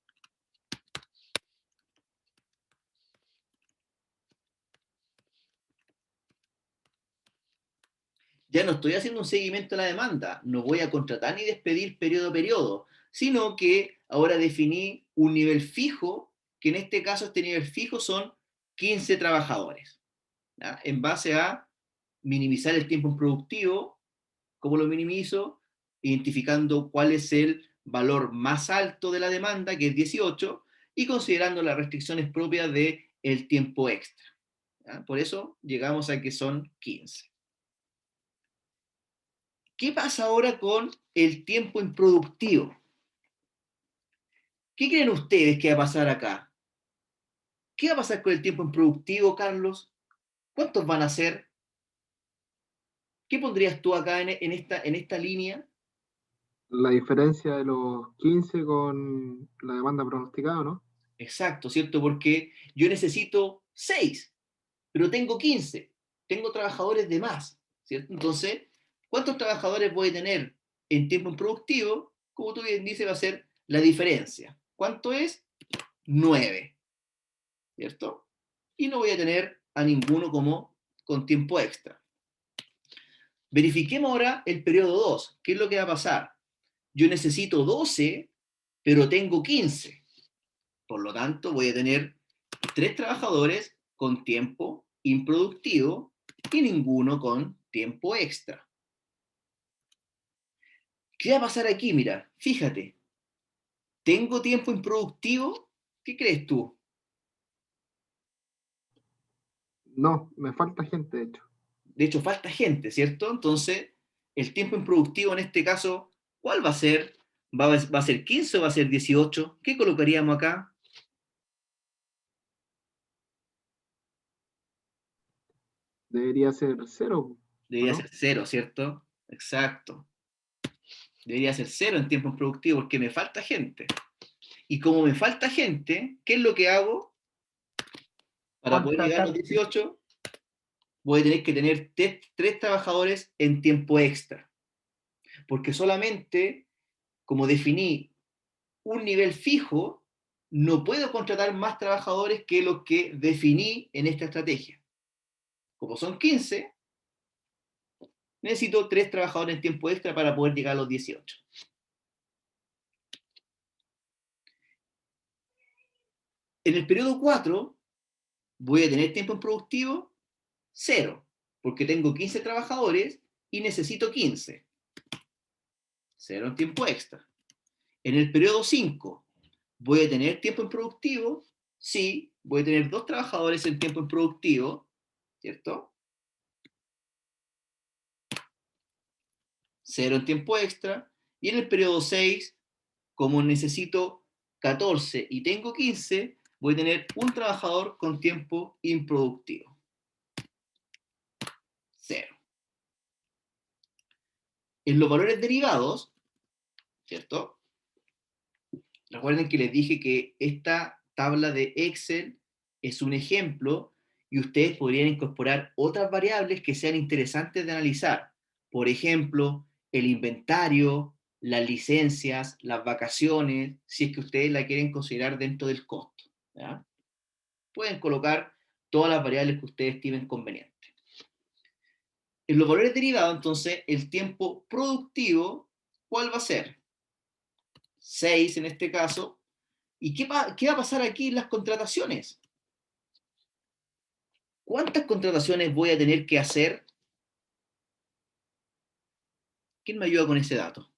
Speaker 1: Ya no estoy haciendo un seguimiento de la demanda, no voy a contratar ni despedir periodo a periodo, sino que ahora definí un nivel fijo, que en este caso este nivel fijo son 15 trabajadores, ¿ya? En base a minimizar el tiempo improductivo. ¿Cómo lo minimizo? Identificando cuál es el valor más alto de la demanda, que es 18, y considerando las restricciones propias del tiempo extra. ¿Ya? Por eso llegamos a que son 15. ¿Qué pasa ahora con el tiempo improductivo? ¿Qué creen ustedes que va a pasar acá? ¿Qué va a pasar con el tiempo improductivo, Carlos? ¿Cuántos van a ser? ¿Qué pondrías tú acá en esta línea?
Speaker 4: La diferencia de los 15 con la demanda pronosticada, ¿no?
Speaker 1: Exacto, ¿cierto? Porque yo necesito 6, pero tengo 15. Tengo trabajadores de más, ¿cierto? Entonces, ¿cuántos trabajadores voy a tener en tiempo improductivo? Como tú bien dices, va a ser la diferencia. ¿Cuánto es? 9, ¿cierto? Y no voy a tener a ninguno como con tiempo extra. Verifiquemos ahora el periodo 2. ¿Qué es lo que va a pasar? Yo necesito 12, pero tengo 15. Por lo tanto, voy a tener 3 trabajadores con tiempo improductivo y ninguno con tiempo extra. ¿Qué va a pasar aquí? Mira, fíjate. ¿Tengo tiempo improductivo? ¿Qué crees tú?
Speaker 4: No, me falta gente, de hecho.
Speaker 1: De hecho, falta gente, ¿cierto? Entonces, el tiempo improductivo en este caso, ¿cuál va a ser? ¿Va a ser 15 o va a ser 18? ¿Qué colocaríamos acá?
Speaker 4: Debería ser 0, ¿o
Speaker 1: Debería ser
Speaker 4: no?
Speaker 1: 0, ¿cierto? Exacto. Debería ser 0 en tiempo improductivo porque me falta gente. Y como me falta gente, ¿qué es lo que hago? Para poder llegar a los
Speaker 3: Contratar.
Speaker 1: 18, voy a tener que tener 3 trabajadores en tiempo extra. Porque solamente, como definí un nivel fijo, no puedo contratar más trabajadores que los que definí en esta estrategia. Como son 15, necesito 3 trabajadores en tiempo extra para poder llegar a los 18. En el periodo 4, voy a tener tiempo improductivo 0, porque tengo 15 trabajadores y necesito 15. 0 en tiempo extra. En el periodo 5, ¿voy a tener tiempo improductivo? Sí, voy a tener 2 trabajadores en tiempo improductivo, ¿cierto? 0 en tiempo extra. Y en el periodo 6, como necesito 14 y tengo 15, voy a tener un trabajador con tiempo improductivo. 0. En los valores derivados, ¿cierto? Recuerden que les dije que esta tabla de Excel es un ejemplo y ustedes podrían incorporar otras variables que sean interesantes de analizar. Por ejemplo, el inventario, las licencias, las vacaciones, si es que ustedes la quieren considerar dentro del costo. ¿Ya? Pueden colocar todas las variables que ustedes estimen convenientes. En los valores derivados, entonces, el tiempo productivo, ¿cuál va a ser? 6 en este caso. ¿Y qué va a pasar aquí en las contrataciones? ¿Cuántas contrataciones voy a tener que hacer? ¿Quién me ayuda con ese dato?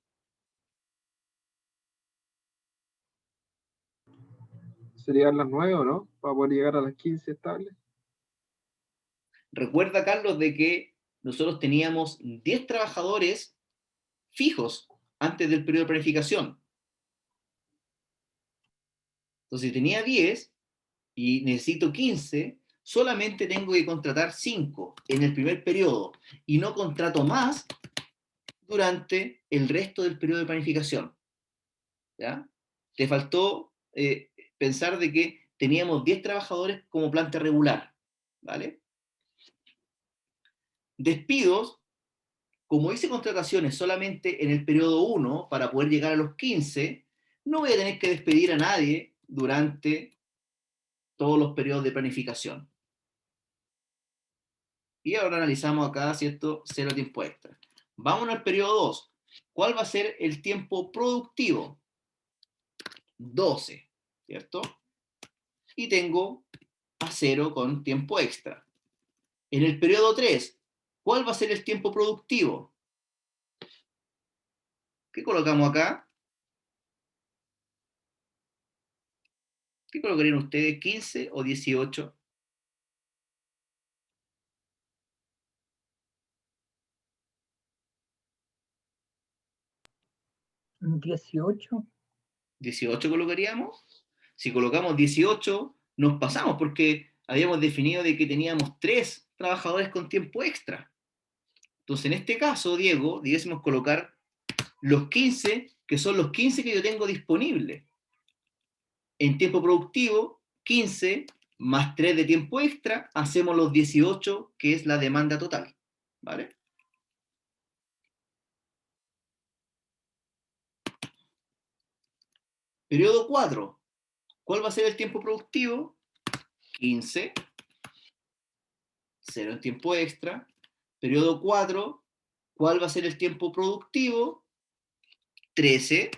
Speaker 4: ¿Serían las 9 o no? Para poder llegar a las 15 estables.
Speaker 1: Recuerda, Carlos, de que nosotros teníamos 10 trabajadores fijos antes del periodo de planificación. Entonces, si tenía 10 y necesito 15, solamente tengo que contratar 5 en el primer periodo y no contrato más durante el resto del periodo de planificación. ¿Ya? Te faltó pensar de que teníamos 10 trabajadores como planta regular. ¿Vale? Despidos, como hice contrataciones solamente en el periodo 1 para poder llegar a los 15, no voy a tener que despedir a nadie durante todos los periodos de planificación. Y ahora analizamos acá, ¿cierto? Cero tiempo extra. Vamos al periodo 2. ¿Cuál va a ser el tiempo productivo? 12, ¿cierto? Y tengo a 0 con tiempo extra. En el periodo 3, ¿cuál va a ser el tiempo productivo? ¿Qué colocamos acá? ¿Qué colocarían ustedes? ¿15 o 18?
Speaker 3: 18.
Speaker 1: 18 colocaríamos. Si colocamos 18, nos pasamos porque habíamos definido de que teníamos 3 trabajadores con tiempo extra. Entonces, en este caso, Diego, debiésemos colocar los 15, que son los 15 que yo tengo disponibles. En tiempo productivo, 15 más 3 de tiempo extra, hacemos los 18, que es la demanda total. ¿Vale? Periodo 4. ¿Cuál va a ser el tiempo productivo? 15. 0 en tiempo extra. Periodo 4. ¿Cuál va a ser el tiempo productivo? 13.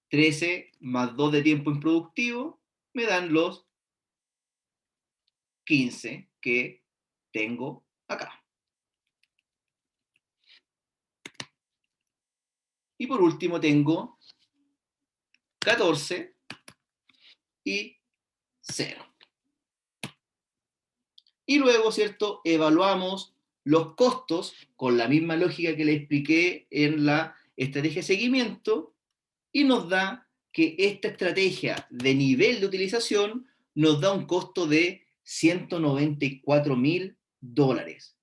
Speaker 1: 13 más 2 de tiempo improductivo me dan los 15 que tengo acá. Y por último tengo 14 y 0. Y luego, ¿cierto? Evaluamos los costos con la misma lógica que le expliqué en la estrategia de seguimiento y nos da que esta estrategia de nivel de utilización nos da un costo de $194.000.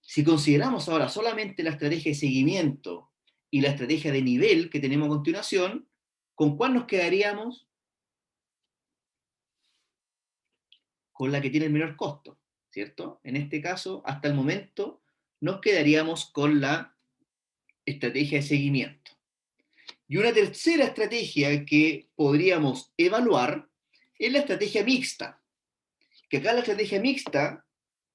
Speaker 1: Si consideramos ahora solamente la estrategia de seguimiento y la estrategia de nivel que tenemos a continuación, ¿con cuál nos quedaríamos? Con la que tiene el menor costo, ¿cierto? En este caso, hasta el momento, nos quedaríamos con la estrategia de seguimiento. Y una tercera estrategia que podríamos evaluar es la estrategia mixta. Que acá en la estrategia mixta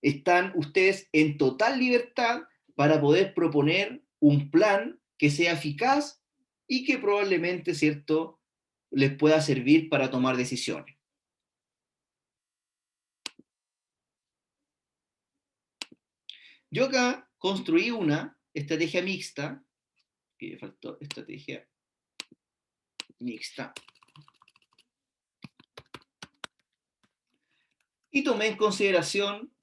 Speaker 1: están ustedes en total libertad para poder proponer un plan que sea eficaz y que probablemente, ¿cierto?, les pueda servir para tomar decisiones. Yo acá construí una estrategia mixta, que faltó estrategia mixta, y tomé en consideración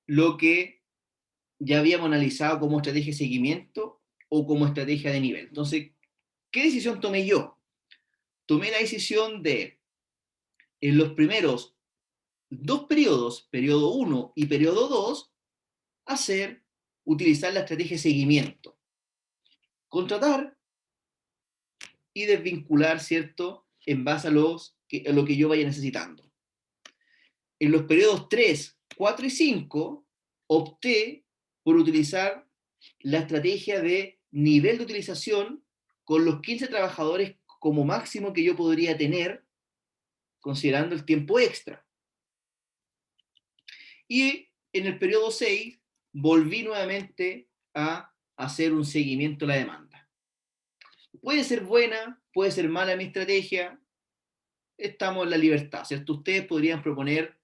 Speaker 1: lo que ya habíamos analizado como estrategia de seguimiento o como estrategia de nivel. Entonces, ¿qué decisión tomé yo? Tomé la decisión de, en los primeros 2 periodos, periodo 1 y periodo 2, utilizar la estrategia de seguimiento. Contratar y desvincular, ¿cierto?, en base a lo que yo vaya necesitando. En los periodos 3, 4 y 5, opté por utilizar la estrategia de nivel de utilización con los 15 trabajadores como máximo que yo podría tener, considerando el tiempo extra. Y en el periodo 6, volví nuevamente a hacer un seguimiento de la demanda. Puede ser buena, puede ser mala mi estrategia, estamos en la libertad, ¿cierto? Ustedes podrían proponer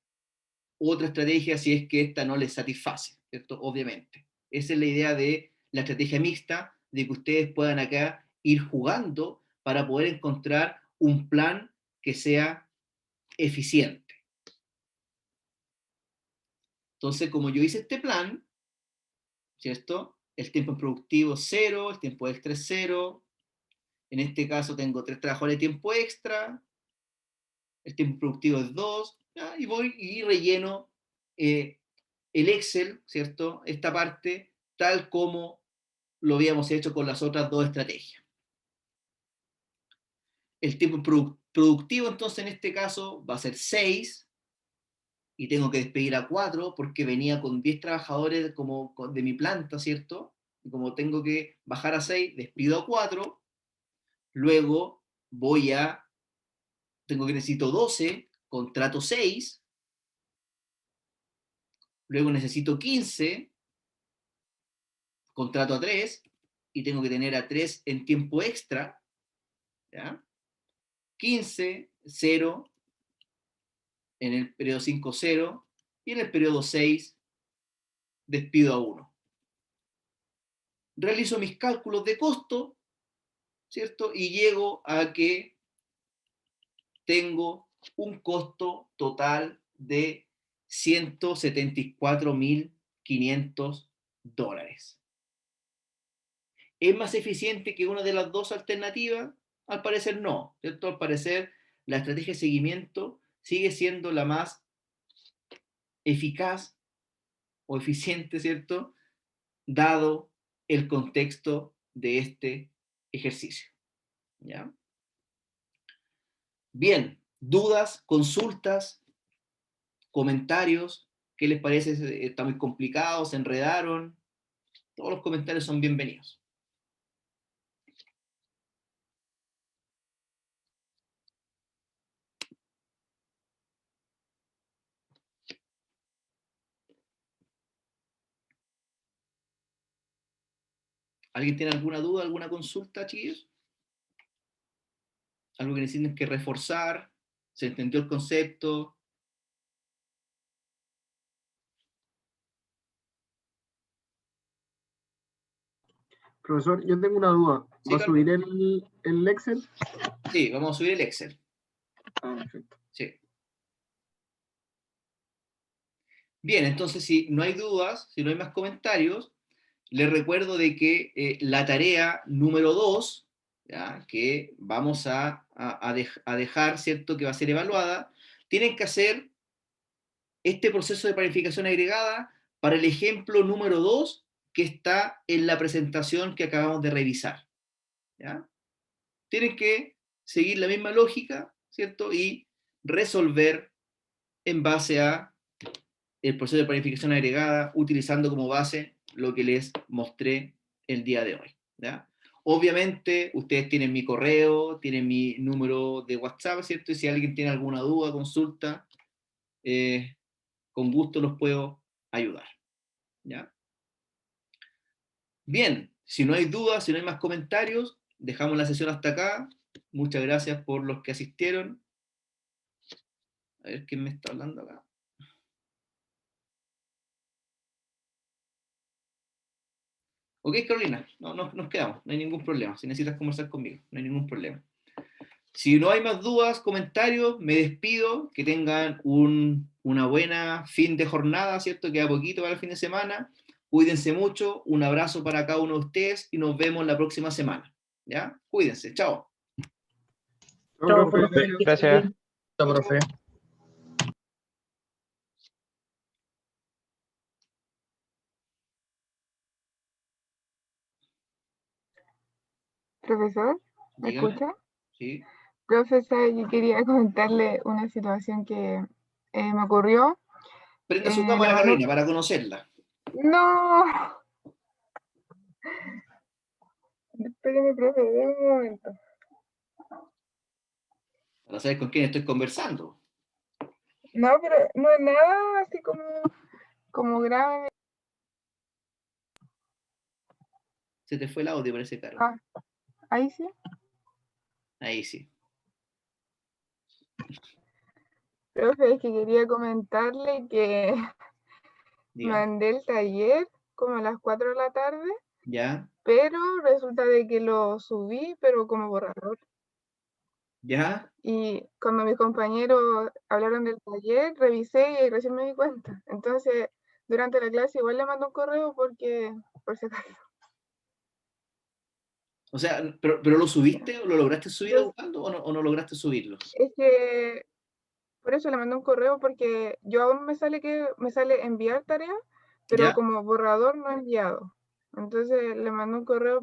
Speaker 1: otra estrategia si es que esta no les satisface, ¿cierto? Obviamente. Esa es la idea de la estrategia mixta, de que ustedes puedan acá ir jugando para poder encontrar un plan que sea eficiente. Entonces, como yo hice este plan, ¿cierto? El tiempo productivo 0, el tiempo extra es 0. En este caso tengo 3 trabajadores de tiempo extra, el tiempo productivo es 2, ¿ya? Y voy y relleno el Excel, ¿cierto? Esta parte, tal como lo habíamos hecho con las otras dos estrategias. El tiempo productivo, entonces, en este caso, va a ser 6, y tengo que despedir a 4 porque venía con 10 trabajadores como de mi planta, ¿cierto? Y como tengo que bajar a 6, despido a 4, luego necesito 12, contrato 6, luego necesito 15, contrato a 3, y tengo que tener a 3 en tiempo extra, ¿ya? 15, 0, en el periodo 5, 0, y en el periodo 6 despido a 1. Realizo mis cálculos de costo, ¿cierto? Y llego a que tengo un costo total de $174.500. ¿Es más eficiente que una de las dos alternativas? Al parecer no, ¿cierto? Al parecer la estrategia de seguimiento sigue siendo la más eficaz o eficiente, ¿cierto? Dado el contexto de este ejercicio. ¿Ya? Bien, dudas, consultas, comentarios, ¿qué les parece? ¿Está muy complicado? ¿Se enredaron? Todos los comentarios son bienvenidos. ¿Alguien tiene alguna duda, alguna consulta, chiquillos? ¿Algo que necesiten que reforzar? ¿Se entendió el concepto?
Speaker 4: Profesor, yo tengo una duda.
Speaker 1: Sí,
Speaker 4: ¿Va a
Speaker 1: Carlos.
Speaker 4: subir el Excel?
Speaker 1: Sí, vamos a subir el Excel.
Speaker 4: Ah, perfecto.
Speaker 1: Sí. Bien, entonces si no hay dudas, si no hay más comentarios, les recuerdo de que la tarea número 2, ¿ya? Que vamos a dejar, ¿cierto? Que va a ser evaluada, tienen que hacer este proceso de planificación agregada para el ejemplo número 2 que está en la presentación que acabamos de revisar. ¿Ya? Tienen que seguir la misma lógica, ¿cierto? Y resolver en base a el proceso de planificación agregada, utilizando como base lo que les mostré el día de hoy. ¿Ya? Obviamente, ustedes tienen mi correo, tienen mi número de WhatsApp, ¿cierto? Y si alguien tiene alguna duda, consulta, con gusto los puedo ayudar. ¿Ya? Bien, si no hay dudas, si no hay más comentarios, dejamos la sesión hasta acá. Muchas gracias por los que asistieron. A ver quién me está hablando acá. Ok, Carolina, nos quedamos, no hay ningún problema. Si necesitas conversar conmigo, no hay ningún problema. Si no hay más dudas, comentarios, me despido. Que tengan una buena fin de jornada, ¿cierto? Queda poquito para el fin de semana. Cuídense mucho, un abrazo para cada uno de ustedes y nos vemos la próxima semana. ¿Ya? Cuídense, chao.
Speaker 3: Chao,
Speaker 4: profe.
Speaker 3: profe. que esté
Speaker 2: Gracias.
Speaker 3: bien.
Speaker 5: Chao, profe.
Speaker 6: Profesor, ¿me
Speaker 1: Dígame.
Speaker 6: escucha?
Speaker 1: ¿Sí?
Speaker 6: Profesor, yo quería comentarle una situación que me ocurrió.
Speaker 1: Prenda su
Speaker 6: La
Speaker 1: cámara,
Speaker 6: verdad,
Speaker 1: Carolina, para conocerla.
Speaker 6: no. Espéreme, profe, déme un momento.
Speaker 1: Para saber con quién estoy conversando.
Speaker 6: No, pero no es nada así como grave.
Speaker 1: Se te fue el audio, parece, Caro.
Speaker 6: Ah, Ahí sí.
Speaker 1: Ahí sí.
Speaker 6: Profe, es que quería comentarle que
Speaker 1: Diga.
Speaker 6: mandé el taller como a las 4 de la tarde,
Speaker 1: ¿Ya?
Speaker 6: pero resulta de que lo subí, pero como borrador.
Speaker 1: ¿Ya?
Speaker 6: Y cuando mis compañeros hablaron del taller, revisé y ahí recién me di cuenta. Entonces, durante la clase igual le mando un correo porque, por si acaso.
Speaker 1: O sea, ¿pero lo subiste o lo lograste subir
Speaker 6: Yo-
Speaker 1: educando o no lograste subirlo?
Speaker 6: Es que por eso le mandé un correo porque yo aún me sale enviar tarea, pero
Speaker 1: ¿Ya?
Speaker 6: como borrador no enviado. Entonces le mandé un correo